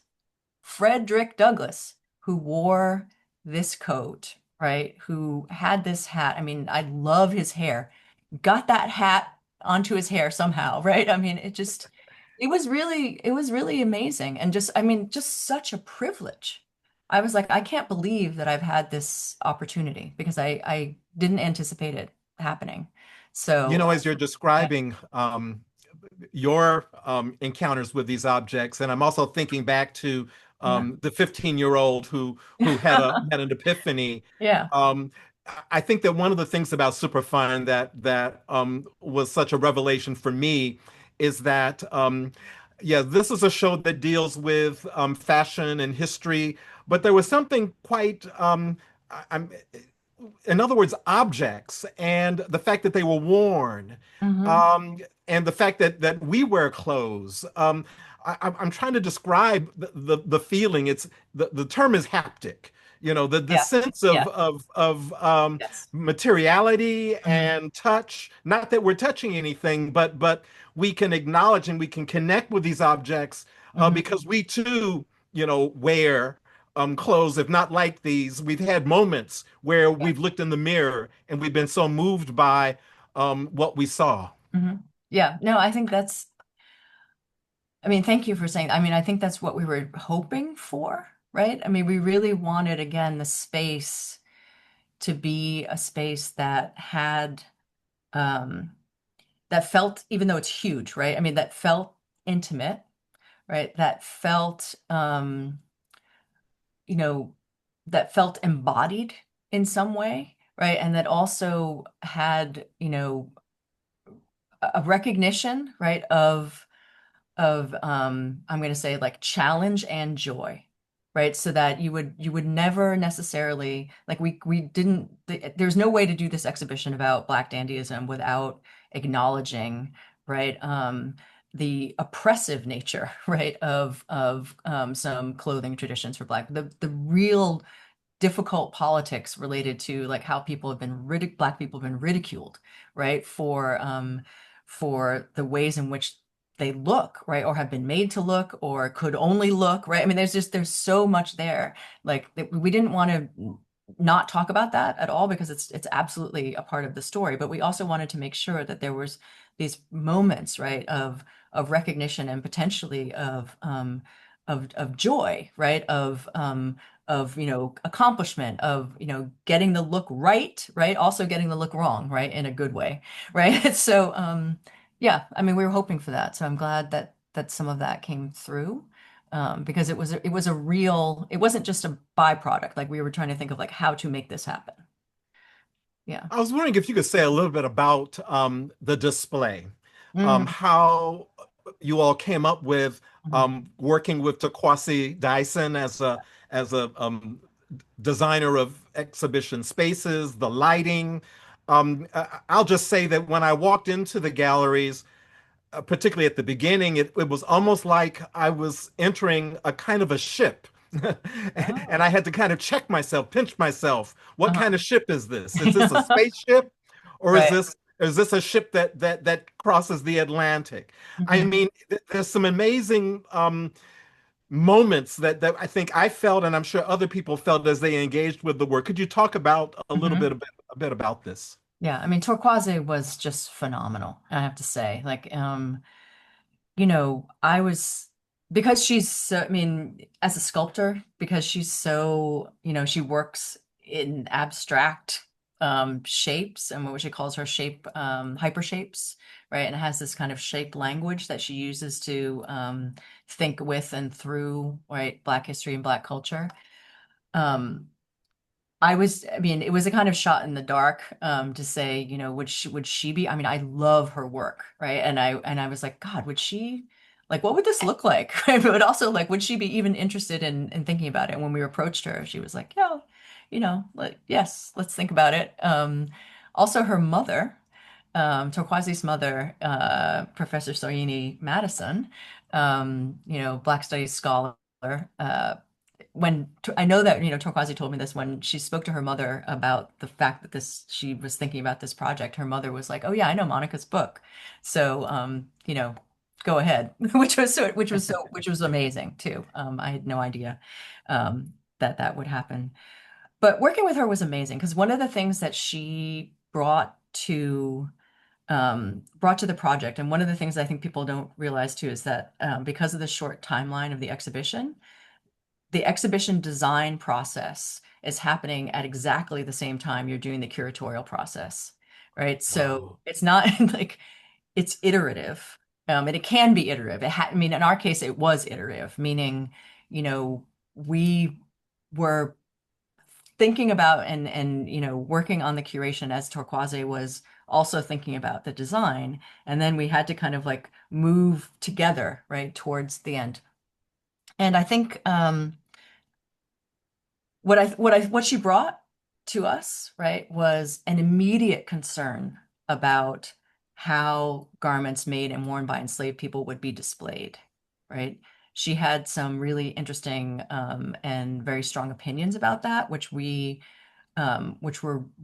who wore this coat, right? Who had this hat. I mean, I love his hair. Got that hat onto his hair somehow, right? I mean, it was really amazing. And just, I mean, just such a privilege. I was like, I can't believe that I've had this opportunity because I didn't anticipate it happening. You So, know, as you're yeah, describing your encounters with these objects, and I'm also thinking back to yeah, the 15-year-old who had an epiphany. yeah, Um, I think that one of the things about Superfine that was such a revelation for me is that yeah, this is a show that deals with fashion and history, but there was something quite I'm in other words, objects and the fact that they were worn, hmm, um, and the fact that we wear clothes. I'm trying to describe the feeling. It's the term is haptic. You know, the yeah, sense yeah, of yes, materiality hmm, and touch. Not that we're touching anything, but we can acknowledge and we can connect with these objects hmm, because we too, wear clothes, if not like these. We've had moments where yeah, we've looked in the mirror and we've been so moved by what we saw. hmm, yeah. No, I think I mean, thank you for saying, I mean, I think that's what we were hoping for, right? I mean, we really wanted, again, the space to be a space um, that felt, even though it's huge, right? I mean, that felt intimate, right? You know, that felt embodied in some way, right? And that also had, a recognition, right, of I'm going to say like challenge and joy, right? So that you would never necessarily like we didn't there's no way to do this exhibition about Black dandyism without acknowledging, right, the oppressive nature, right, of some clothing traditions for the real difficult politics related to like how people have been Black people have been ridiculed, right, for the ways in which they look, right, or have been made to look, or could only look, right. I mean, there's so much there. Like we didn't want to not talk about that at all because it's absolutely a part of the story, but we also wanted to make sure that there was these moments, right, of recognition and potentially of joy, right, of accomplishment, of getting the look right, right, also getting the look wrong, right, in a good way, right. So yeah, I mean, we were hoping for that, so I'm glad that some of that came through, because it was a real, it wasn't just a byproduct. Like we were trying to think of like how to make this happen. Yeah. I was wondering if you could say a little bit about the display, Hmm. how you all came up with Hmm. working with Takwasi Dyson as a designer of exhibition spaces, the lighting. I'll just say that when I walked into the galleries, particularly at the beginning, it was almost like I was entering a kind of a ship. And I Oh. had to kind of check myself, pinch myself. What kind Uh-huh. of ship is this? Is this a spaceship, or Right. is this a ship that crosses the Atlantic? I Hmm. mean, there's some amazing moments that I think I felt, and I'm sure other people felt as they engaged with the work. Could you talk about Hmm. a bit about this? Yeah, I mean, Torquaze was just phenomenal, I have to say. Like, I was, because she's so, I mean, as a sculptor, because she's so, she works in abstract shapes, and what she calls her shape hyper shapes, right? And it has this kind of shape language that she uses to think with and through, right, Black history and Black culture. Um, I mean, it was a kind of shot in the dark, to say, would she be, I mean, I love her work, right? And I was like, God, would she, like, what would this look like? Right? But also, like, would she be even interested in thinking about it? And when we approached her, she was like, yeah, yes, let's think about it. Also her mother, Torquazi's mother, Professor Soyini Madison, Black Studies scholar, uh, when I know that, Torquazi told me this when she spoke to her mother about the fact that she was thinking about this project. Her mother was like, "Oh yeah, I know Monica's book, so go ahead," which was amazing too. I had no idea that that would happen, but working with her was amazing because one of the things that she brought to the project, and one of the things I think people don't realize too, is that because of the short timeline of the exhibition design process is happening at exactly the same time you're doing the curatorial process, right? So Whoa. it's not like it's iterative, and it can be iterative. I mean, in our case, it was iterative, meaning, we were thinking about and working on the curation as Torquaze was also thinking about the design, and then we had to kind of like move together, right, towards the end. And I think what she brought to us, right, was an immediate concern about how garments made and worn by enslaved people would be displayed, right? She had some really interesting and very strong opinions about that, which were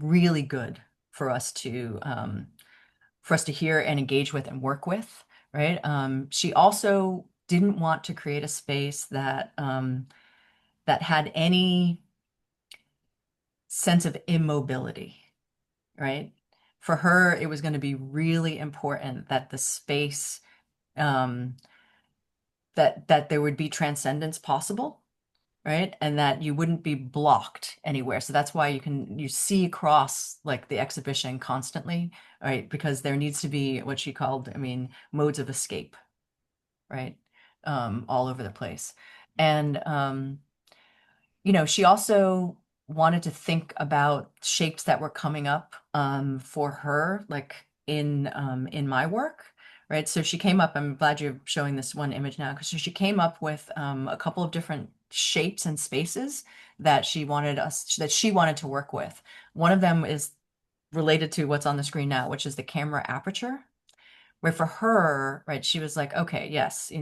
really good for us to hear and engage with and work with, right? She also didn't want to create a space that had any sense of immobility, right? For her, it was going to be really important that the space, um, that there would be transcendence possible, right? And that you wouldn't be blocked anywhere. So that's why you see across like the exhibition constantly, right? Because there needs to be what she called, I mean, modes of escape, right? All over the place. And she also wanted to think about shapes that were coming up for her, like in my work, right? So she came up. I'm glad you're showing this one image now, because she came up with a couple of different shapes and spaces that she wanted to work with. One of them is related to what's on the screen now, which is the camera aperture, where for her, right, she was like, okay, yes,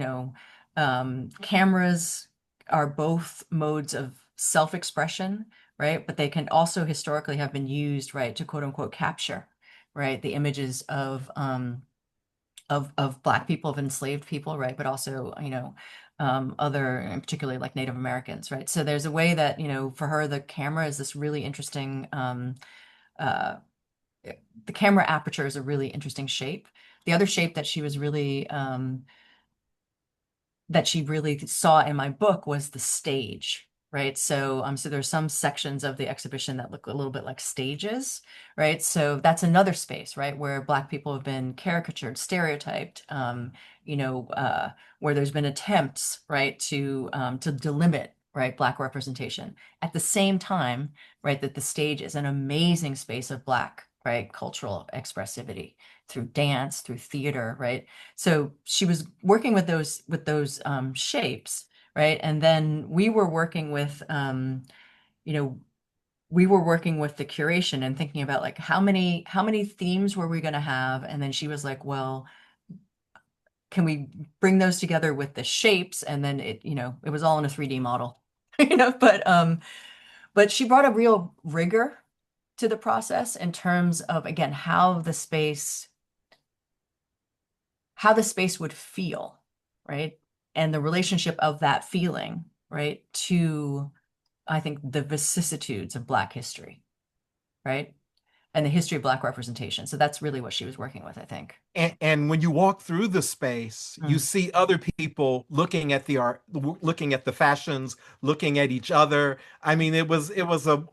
cameras are both modes of self-expression, right? But they can also historically have been used, right, to quote unquote capture, right, the images of Black people, of enslaved people, right, but also, other, and particularly like Native Americans, right? So there's a way that, for her, the camera is this really interesting, uh, the camera aperture is a really interesting shape. The other shape that she really saw in my book was the stage, right? So there's some sections of the exhibition that look a little bit like stages, right? So that's another space, right, where Black people have been caricatured, stereotyped, where there's been attempts, right, to delimit, right, Black representation. At the same time, right, that the stage is an amazing space of Black, right, cultural expressivity through dance, through theater, right? So she was working with those shapes, right? And then you know, we were working with the curation and thinking about like how many themes were we going to have? And then she was like, well, can we bring those together with the shapes? And then it was all in a 3D model, but she brought a real rigor to the process in terms of, again, how the space would feel, right? And the relationship of that feeling, right, to, I think, the vicissitudes of Black history, right? And the history of Black representation. So that's really what she was working with, I think. And when you walk through the space, you Mm. see other people looking at the art, looking at the fashions, looking at each other. I mean, it was a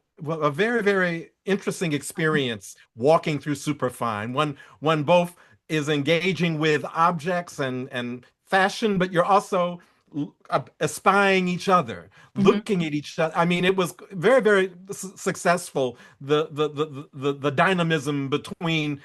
very, very interesting experience walking through Superfine. One both is engaging with objects and fashion, but you're also espying each other, Mhm. looking at each other. I mean, it was very, very successful. The dynamism between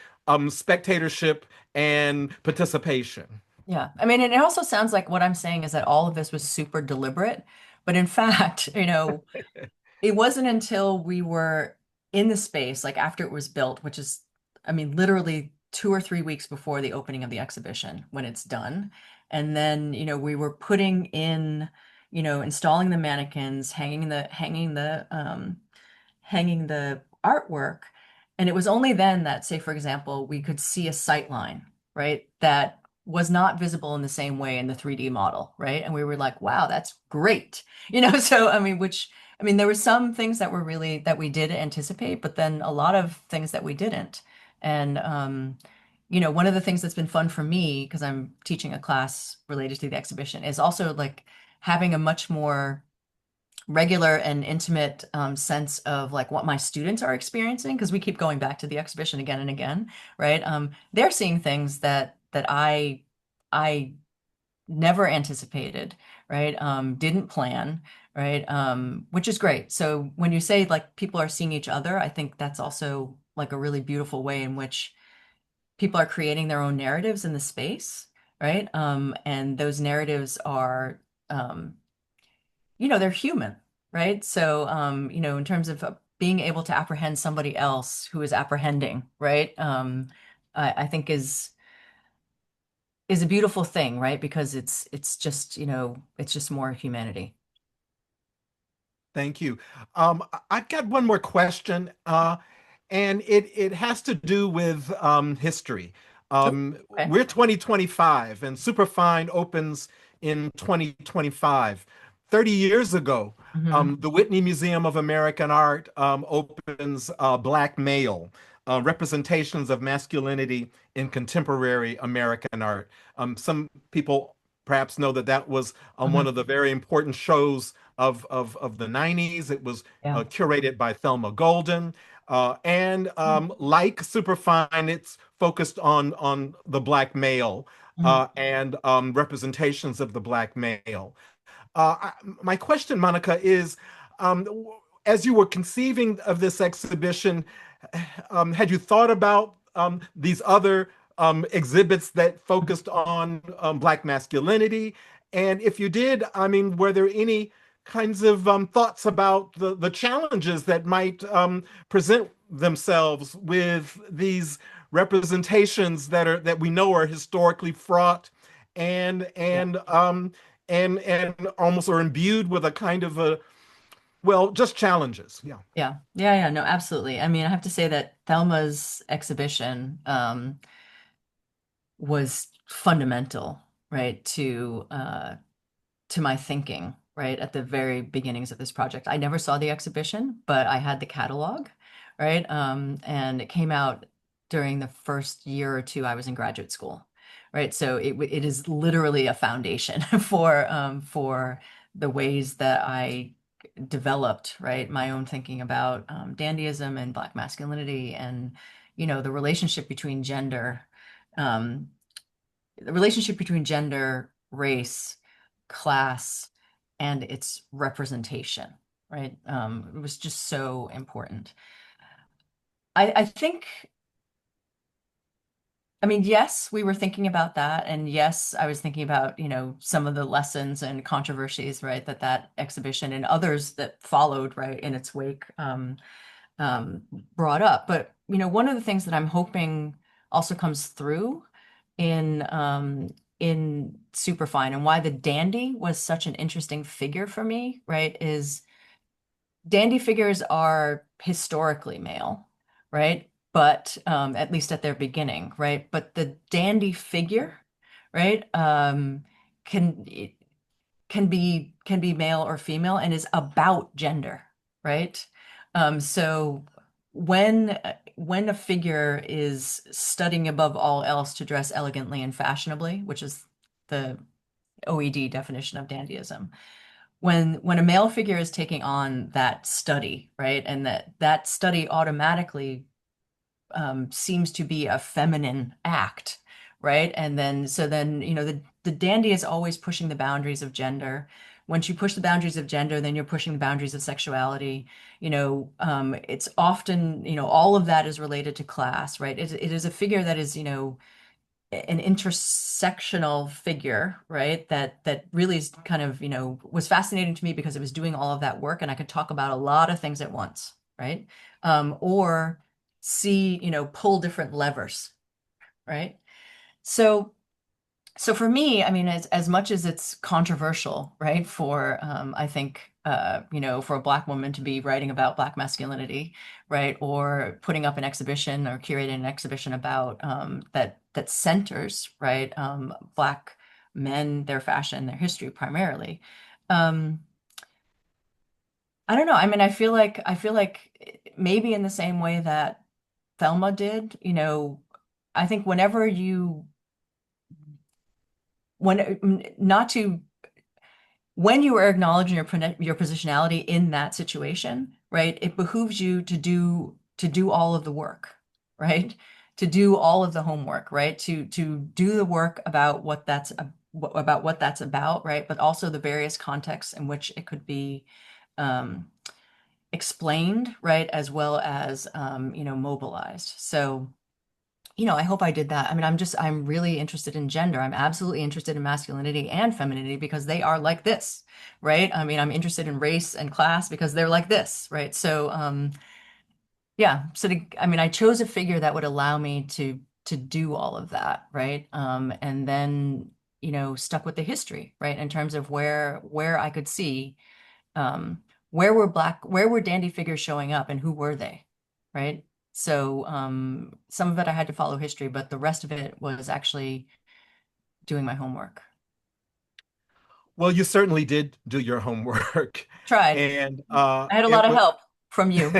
spectatorship and participation. Yeah. I mean, and it also sounds like what I'm saying is that all of this was super deliberate. But in fact, it wasn't until we were in the space, like after it was built, which is, I mean, literally 2 or 3 weeks before the opening of the exhibition when it's done. And then, we were putting in, installing the mannequins, hanging the artwork. And it was only then that, say, for example, we could see a sight line, right? That was not visible in the same way in the 3D model, right? And we were like, wow, that's great. So I mean, there were some things that we did anticipate, but then a lot of things that we didn't. And one of the things that's been fun for me, because I'm teaching a class related to the exhibition, is also like having a much more regular and intimate sense of like what my students are experiencing, because we keep going back to the exhibition again and again, right? They're seeing things that I never anticipated, right? Didn't plan, right? Which is great. So when you say like people are seeing each other, I think that's also like a really beautiful way in which people are creating their own narratives in the space, right? And those narratives are um, they're human, right? So, in terms of being able to apprehend somebody else who is apprehending, right? I think is a beautiful thing, right? Because it's just more humanity. Thank you. I've got one more question, and it has to do with history. Oh, okay. We're 2025, and Superfine opens in 2025. 30 years ago, Hmm. the Whitney Museum of American Art opens Black Male, representations of masculinity in contemporary American art. Some people perhaps know that that was one of Hmm. the very important shows of the 90s. It was Yeah. curated by Thelma Golden. And like Superfine, it's focused on the Black male Mhm. and representations of the Black male. My question, Monica, is um, as you were conceiving of this exhibition, had you thought about these other exhibits that focused on Black masculinity? And if you did, I mean, were there any kinds of thoughts about the challenges that might present themselves with these representations that we know are historically fraught and Yeah. and um, and almost are imbued with a kind of a well, just challenges. Yeah. Yeah. No, absolutely. I mean, I have to say that Thelma's exhibition was fundamental, right, to my thinking, right, at the very beginnings of this project. I never saw the exhibition, but I had the catalog, right? And it came out during the first year or two I was in graduate school, right? So it is literally a foundation for the ways that I developed, right, my own thinking about dandyism and Black masculinity and, the relationship between um, gender, race, class, and its representation, right? It was just so important. I think, I mean, yes, we were thinking about that. And yes, I was thinking about, some of the lessons and controversies, right, that exhibition and others that followed, right, in its wake um, brought up. But, one of the things that I'm hoping also comes through in Superfine and why the dandy was such an interesting figure for me, right, is dandy figures are historically male, right? But at least at their beginning, right? But the dandy figure, right, can can be male or female and is about gender, right? So when a figure is studying above all else to dress elegantly and fashionably, which is the OED definition of dandyism, when a male figure is taking on that study, right, and that study automatically seems to be a feminine act, right? And then, so then, the dandy is always pushing the boundaries of gender. Once you push the boundaries of gender, then you're pushing the boundaries of sexuality. It's often, all of that is related to class, right? It is a figure that is, an intersectional figure, right? That really is kind of, was fascinating to me because it was doing all of that work and I could talk about a lot of things at once, right? Or see, pull different levers, right? So for me, I mean, as much as it's controversial, right, for I think for a Black woman to be writing about Black masculinity, right, or putting up an exhibition or curating an exhibition about that centers, right, Black men, their fashion, their history primarily. Um, I don't know. I mean, I feel like maybe in the same way that Thelma did, I think whenever you not to when you are acknowledging your positionality in that situation, right? It behooves you to do all of the work, right? To do all of the homework, right? To do the work about what that's about, right? But also the various contexts in which it could be um, explained, right? As well as mobilized. So I hope I did that. I mean, I'm really interested in gender. I'm absolutely interested in masculinity and femininity because they are like this, right? I mean, I'm interested in race and class because they're like this, right? So, yeah. I mean, I chose a figure that would allow me to do all of that, right? And then, stuck with the history, right? In terms of where I could see um, where were dandy figures showing up and who were they, right? So some of it I had to follow history, but the rest of it was actually doing my homework. Well, you certainly did do your homework, Tried. and I had a lot it of was help from you.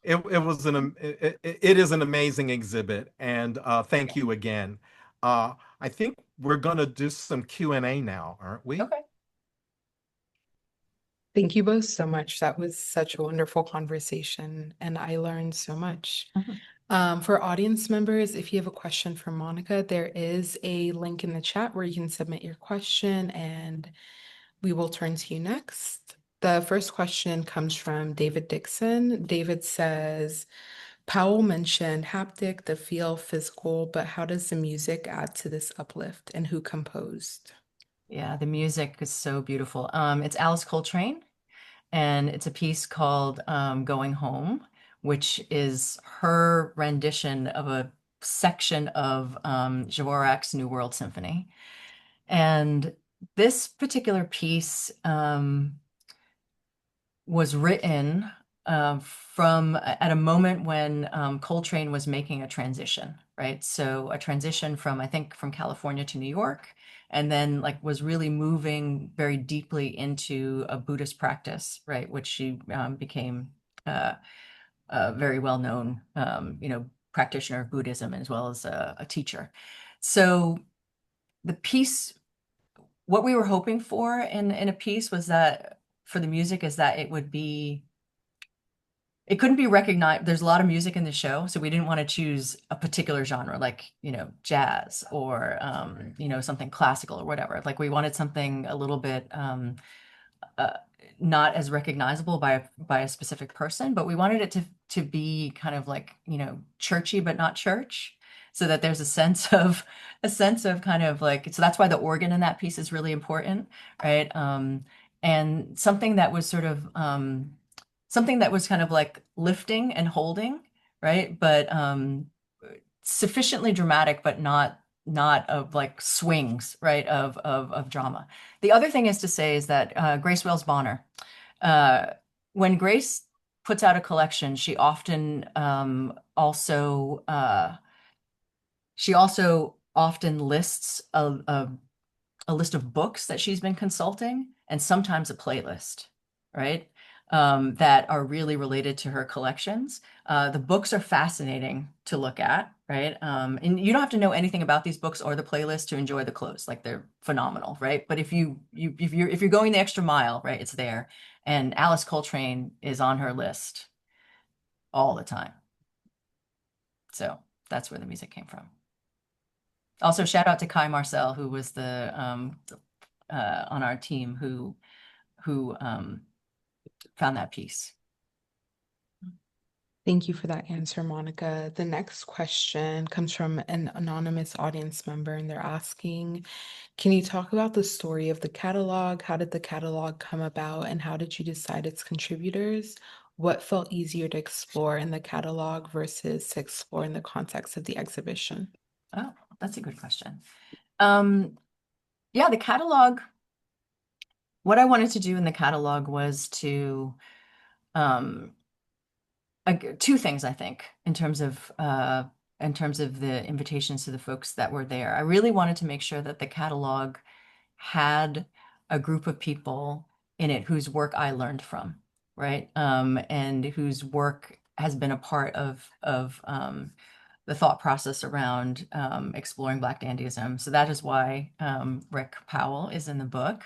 it is an amazing exhibit, and thank you again. I think we're going to do some Q&A now, aren't we? Okay. Thank you both so much. That was such a wonderful conversation, and I learned so much. Mhm. For audience members, if you have a question for Monica, there is a link in the chat where you can submit your question, and we will turn to you next. The first question comes from David Dixon. David says, Powell mentioned haptic, the feel, physical, but how does the music add to this uplift, and who composed? Yeah, the music is so beautiful. It's Alice Coltrane. and it's a piece called Going Home, which is her rendition of a section of Dvorak's New World Symphony. And this particular piece was written from at a moment when Coltrane was making a transition, right? So a transition from, I think, from California to New York, and then like was really moving very deeply into a Buddhist practice, right? Which she became a very well-known, practitioner of Buddhism as well as a teacher. So the piece, what we were hoping for in a piece was that for the music is that it couldn't be recognized. There's a lot of music in the show, so we didn't want to choose a particular genre like, jazz or, something classical or whatever. Like we wanted something a little bit uh, not as recognizable by a specific person, but we wanted it to be kind of like, churchy but not church, so that there's a sense of kind of like, so that's why the organ in that piece is really important, right? And something that was kind of like lifting and holding, right? But sufficiently dramatic, but not of like swings, right? Of drama. The other thing is to say is that Grace Wales Bonner, uh, when Grace puts out a collection, she also often lists a list of books that she's been consulting, and sometimes a playlist, right? That are really related to her collections. The books are fascinating to look at, right? And you don't have to know anything about these books or the playlist to enjoy the clothes. Like they're phenomenal, right? But if you're going the extra mile, right, it's there. And Alice Coltrane is on her list all the time. So that's where the music came from. Also, shout out to Kai Marcel, who was the on our team who found that piece. Thank you for that answer, Monica. The next question comes from an anonymous audience member, and they're asking, can you talk about the story of the catalog? How did the catalog come about, and how did you decide its contributors? What felt easier to explore in the catalog versus to explore in the context of the exhibition? Oh, that's a good question. Yeah, the catalog, what I wanted to do in the catalog was to um, two things, I think, in terms of the invitations to the folks that were there. I really wanted to make sure that the catalog had a group of people in it whose work I learned from, right? And whose work has been a part of the thought process around exploring Black Dandyism. So that is why Rick Powell is in the book,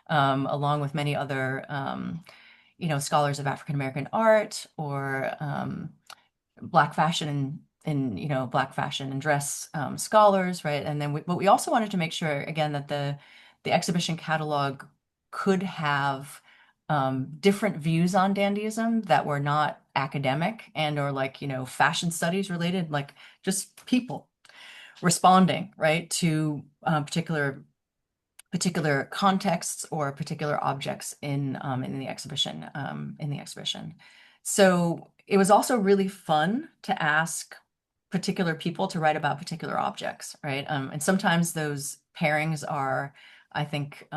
along with many other scholars of African American art or Black fashion and Black fashion and dress scholars, right? And then but we also wanted to make sure again that the exhibition catalog could have different views on dandyism that were not academic and or like fashion studies related, like just people responding, right, to particular contexts or particular objects in the exhibition. So it was also really fun to ask particular people to write about particular objects, right? And sometimes those pairings are, I think,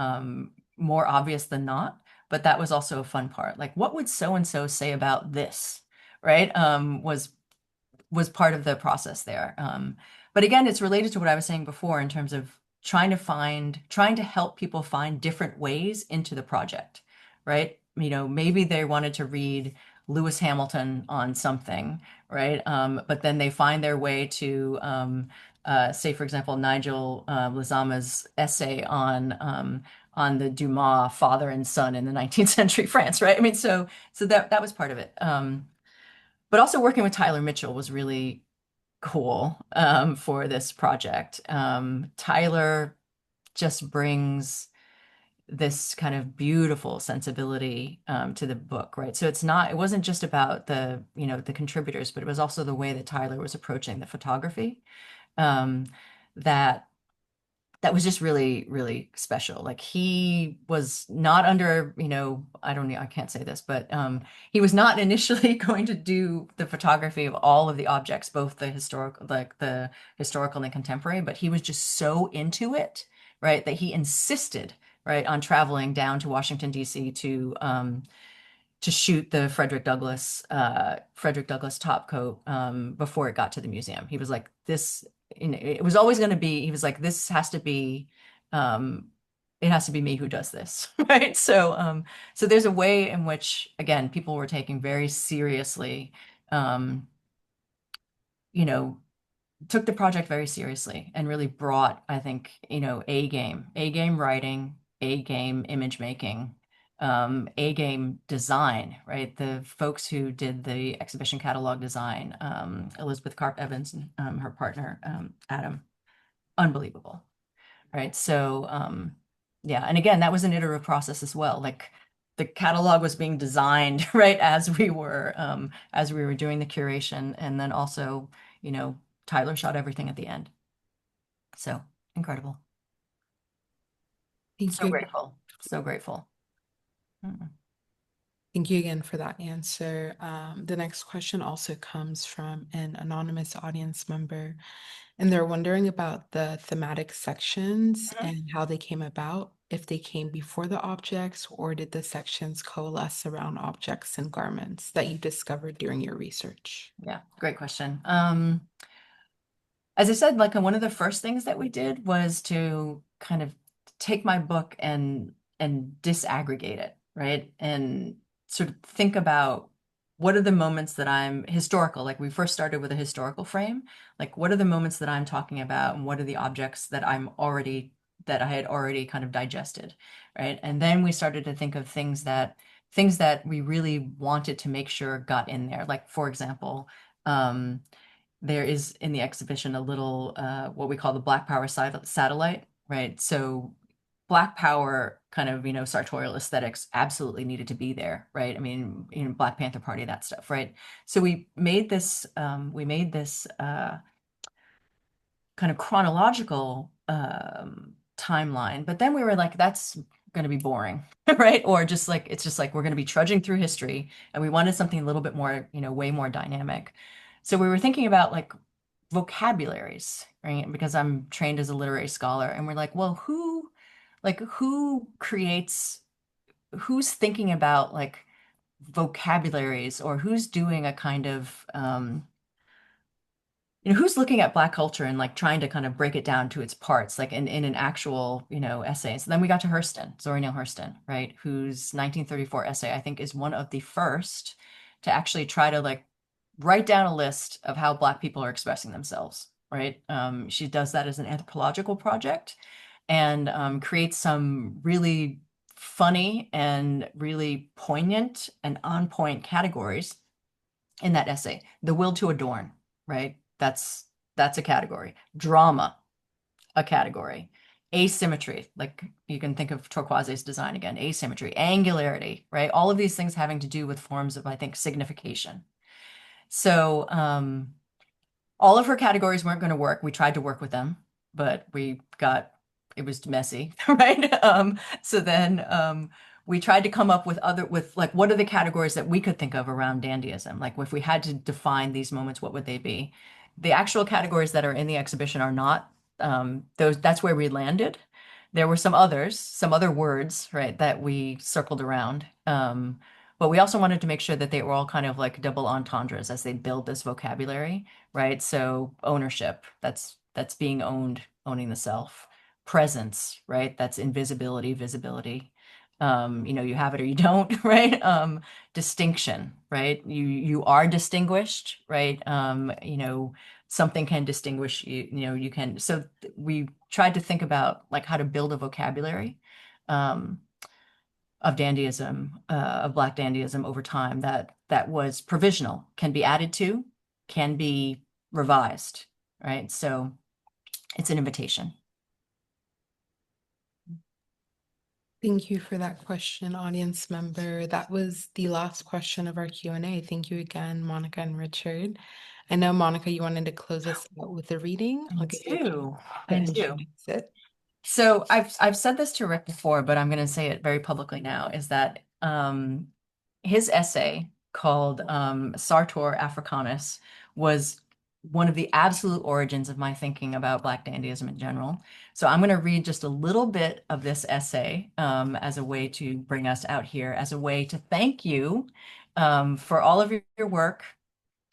more obvious than not. But that was also a fun part. Like, what would so and so say about this, right? Was part of the process there. But again, it's related to what I was saying before in terms of trying to help people find different ways into the project, right? Maybe they wanted to read Lewis Hamilton on something, right? But then they find their way to, say, for example, Nigel Lezama's essay on the Dumas father and son in the 19th century France, right? I mean, so that was part of it. But also working with Tyler Mitchell was really cool for this project. Tyler just brings this kind of beautiful sensibility to the book, right? So it wasn't just about the contributors, but it was also the way that Tyler was approaching the photography, that that was just really, really special. Like he was not under, I can't say this, but he was not initially going to do the photography of all of the objects, both the historical, like the historical and the contemporary, but he was just so into it, right, that he insisted, right, on traveling down to Washington, D.C. To shoot the Frederick Douglass top coat before it got to the museum. He was like, this, it was always going to be, he was like, this has to be, um, it has to be me who does this, right? So there's a way in which, again, people were taking very seriously, um, you know, took the project very seriously and really brought, I think, A game writing, A game image making, A game design, right? The folks who did the exhibition catalog design, Elizabeth Karp Evans and her partner, Adam, unbelievable, right? Yeah, and again, that was an iterative process as well. Like the catalog was being designed right as we were doing the curation, and then also, Tyler shot everything at the end. So incredible. Thank So you. grateful. So grateful. Thank you again for that answer. The next question also comes from an anonymous audience member, and they're wondering about the thematic sections and how they came about, if they came before the objects, or did the sections coalesce around objects and garments that you discovered during your research? Yeah, great question. As I said, like one of the first things that we did was to kind of take my book and disaggregate it, right? And sort of think about what are the moments that I'm historical, like we first started with a historical frame, like what are the moments that I'm talking about and what are the objects that I had already kind of digested, right? And then we started to think of things that we really wanted to make sure got in there. Like for example, there is in the exhibition a little what we call the Black Power satellite, right? So Black Power kind of, sartorial aesthetics absolutely needed to be there, right? I mean, Black Panther Party, that stuff, right? So we made this kind of chronological timeline, but then we were like, that's going to be boring, right? Or just like, it's just like, we're going to be trudging through history and we wanted something a little bit more, way more dynamic. So we were thinking about like vocabularies, right? Because I'm trained as a literary scholar and we're like, well, who's thinking about like vocabularies or who's doing a kind of, who's looking at Black culture and like trying to kind of break it down to its parts, like in an actual, essay. So then we got to Hurston, Zora Neale Hurston, right? Whose 1934 essay, I think, is one of the first to actually try to like write down a list of how Black people are expressing themselves, right? She does that as an anthropological project and creates some really funny and really poignant and on point categories in that essay. The will to adorn, right? That's a category. Drama, a category. Asymmetry, like you can think of Torquaze's design again, asymmetry, angularity, right? All of these things having to do with forms of, I think, signification. So all of her categories weren't going to work. We tried to work with them, but it was messy, right? So then we tried to come up with like, what are the categories that we could think of around dandyism? Like if we had to define these moments, what would they be? The actual categories that are in the exhibition are not that's where we landed. There were some others, some other words, right, that we circled around. But we also wanted to make sure that they were all kind of like double entendres as they build this vocabulary, right? So ownership, that's being owned, owning the self. Presence, right? That's invisibility, visibility. You have it or you don't, right? Distinction, right? You are distinguished, right? Something can distinguish you, you can. So we tried to think about like how to build a vocabulary of dandyism, of Black dandyism over time that was provisional, can be added to, can be revised, right? So it's an invitation. Thank you for that question, audience member. That was the last question of our Q&A. Thank you again, Monica and Richard. I know, Monica, you wanted to close us out with a reading. I do. Introduce it. So I've said this to Rick before, but I'm going to say it very publicly now, is that his essay called Sartor Africanus was one of the absolute origins of my thinking about Black dandyism in general. So I'm going to read just a little bit of this essay as a way to bring us out here, as a way to thank you for all of your work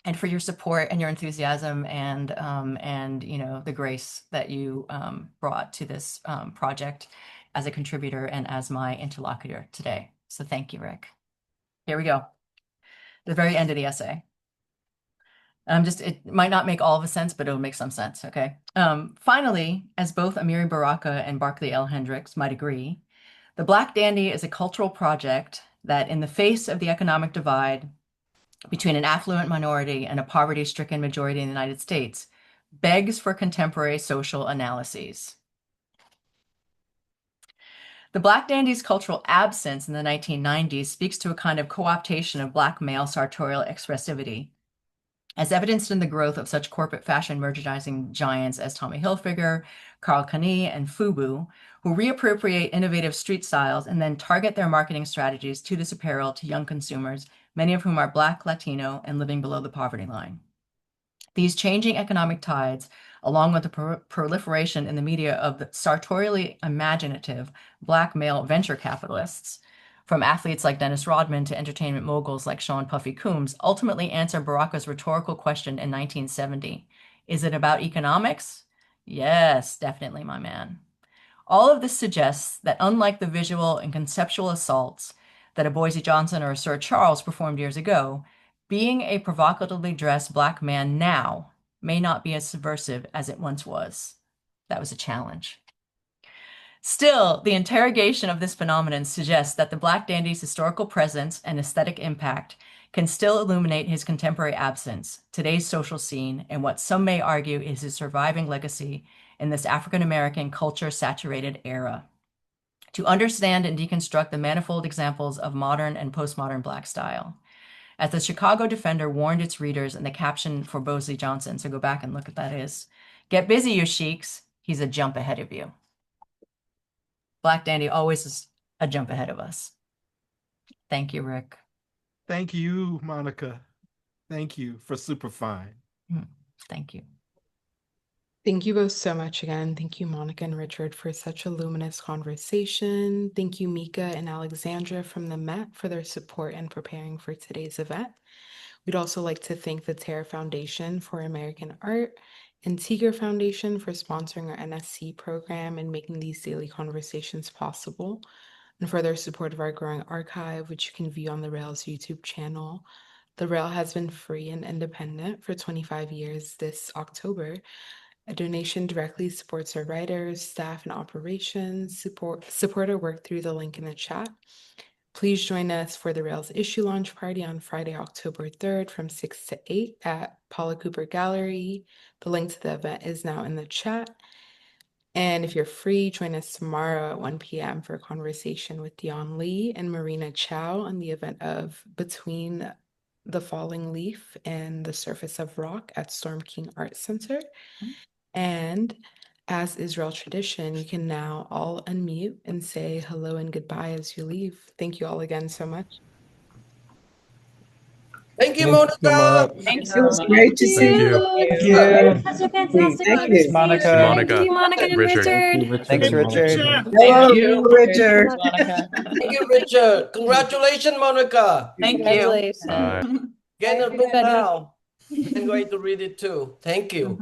and for your support and your enthusiasm and you know the grace that you brought to this project as a contributor and as my interlocutor today. So thank you, Rick. Here we go. The very end of the essay. It might not make all of the sense, but it'll make some sense, okay? Finally, as both Amiri Baraka and Barclay L. Hendricks might agree, the Black Dandy is a cultural project that, in the face of the economic divide between an affluent minority and a poverty-stricken majority in the United States, begs for contemporary social analyses. The Black dandy's cultural absence in the 1990s speaks to a kind of co-optation of Black male sartorial expressivity, as evidenced in the growth of such corporate fashion merchandising giants as Tommy Hilfiger, Karl Kani, and FUBU, who reappropriate innovative street styles and then target their marketing strategies to this apparel to young consumers, many of whom are Black, Latino, and living below the poverty line. These changing economic tides, along with the proliferation in the media of the sartorially imaginative Black male venture capitalists, from athletes like Dennis Rodman to entertainment moguls like Sean Puffy Combs, ultimately answer Baraka's rhetorical question in 1970. Is it about economics? Yes, definitely, my man. All of this suggests that unlike the visual and conceptual assaults that a Boise Johnson or a Sir Charles performed years ago, being a provocatively dressed Black man now may not be as subversive as it once was. That was a challenge. Still, the interrogation of this phenomenon suggests that the Black dandy's historical presence and aesthetic impact can still illuminate his contemporary absence, today's social scene, and what some may argue is his surviving legacy in this African American culture-saturated era. To understand and deconstruct the manifold examples of modern and postmodern Black style. As the Chicago Defender warned its readers in the caption for Bosie Johnson, so go back and look at that is, "Get busy, you sheiks. He's a jump ahead of you." Black dandy always is a jump ahead of us. Thank you, Rick. Thank you, Monica. Thank you for Superfine. Thank you. Thank you both so much again. Thank you, Monica and Richard, for such a luminous conversation. Thank you, Mika and Alexandra from the Met for their support in preparing for today's event. We'd also like to thank the Terra Foundation for American Art and Seeger Foundation for sponsoring our NSE program and making these daily conversations possible, and for their support of our growing archive, which you can view on the Rail's YouTube channel. The Rail has been free and independent for 25 years this October. A donation directly supports our writers, staff, and operations. Support our work through the link in the chat. Please join us for the Rails issue launch party on Friday, October 3rd from 6 to 8 at Paula Cooper Gallery. The link to the event is now in the chat. And if you're free, join us tomorrow at 1 p.m. for a conversation with Dion Lee and Marina Chow on the event of Between the Falling Leaf and the Surface of Rock at Storm King Art Center. And as Israel tradition, you can now all unmute and say hello and goodbye as you leave. Thank you all again so much. Thank you, Monica. Thank It was great to see you. Thank you. That's a fantastic conversation. Monica. Thank you, Monica and Richard. Thanks, Richard. Hello, Richard. Monica. Thank you, Richard. Congratulations, Monica. Thank you. Bye. Get a book now. I'm going to read it too. Thank you.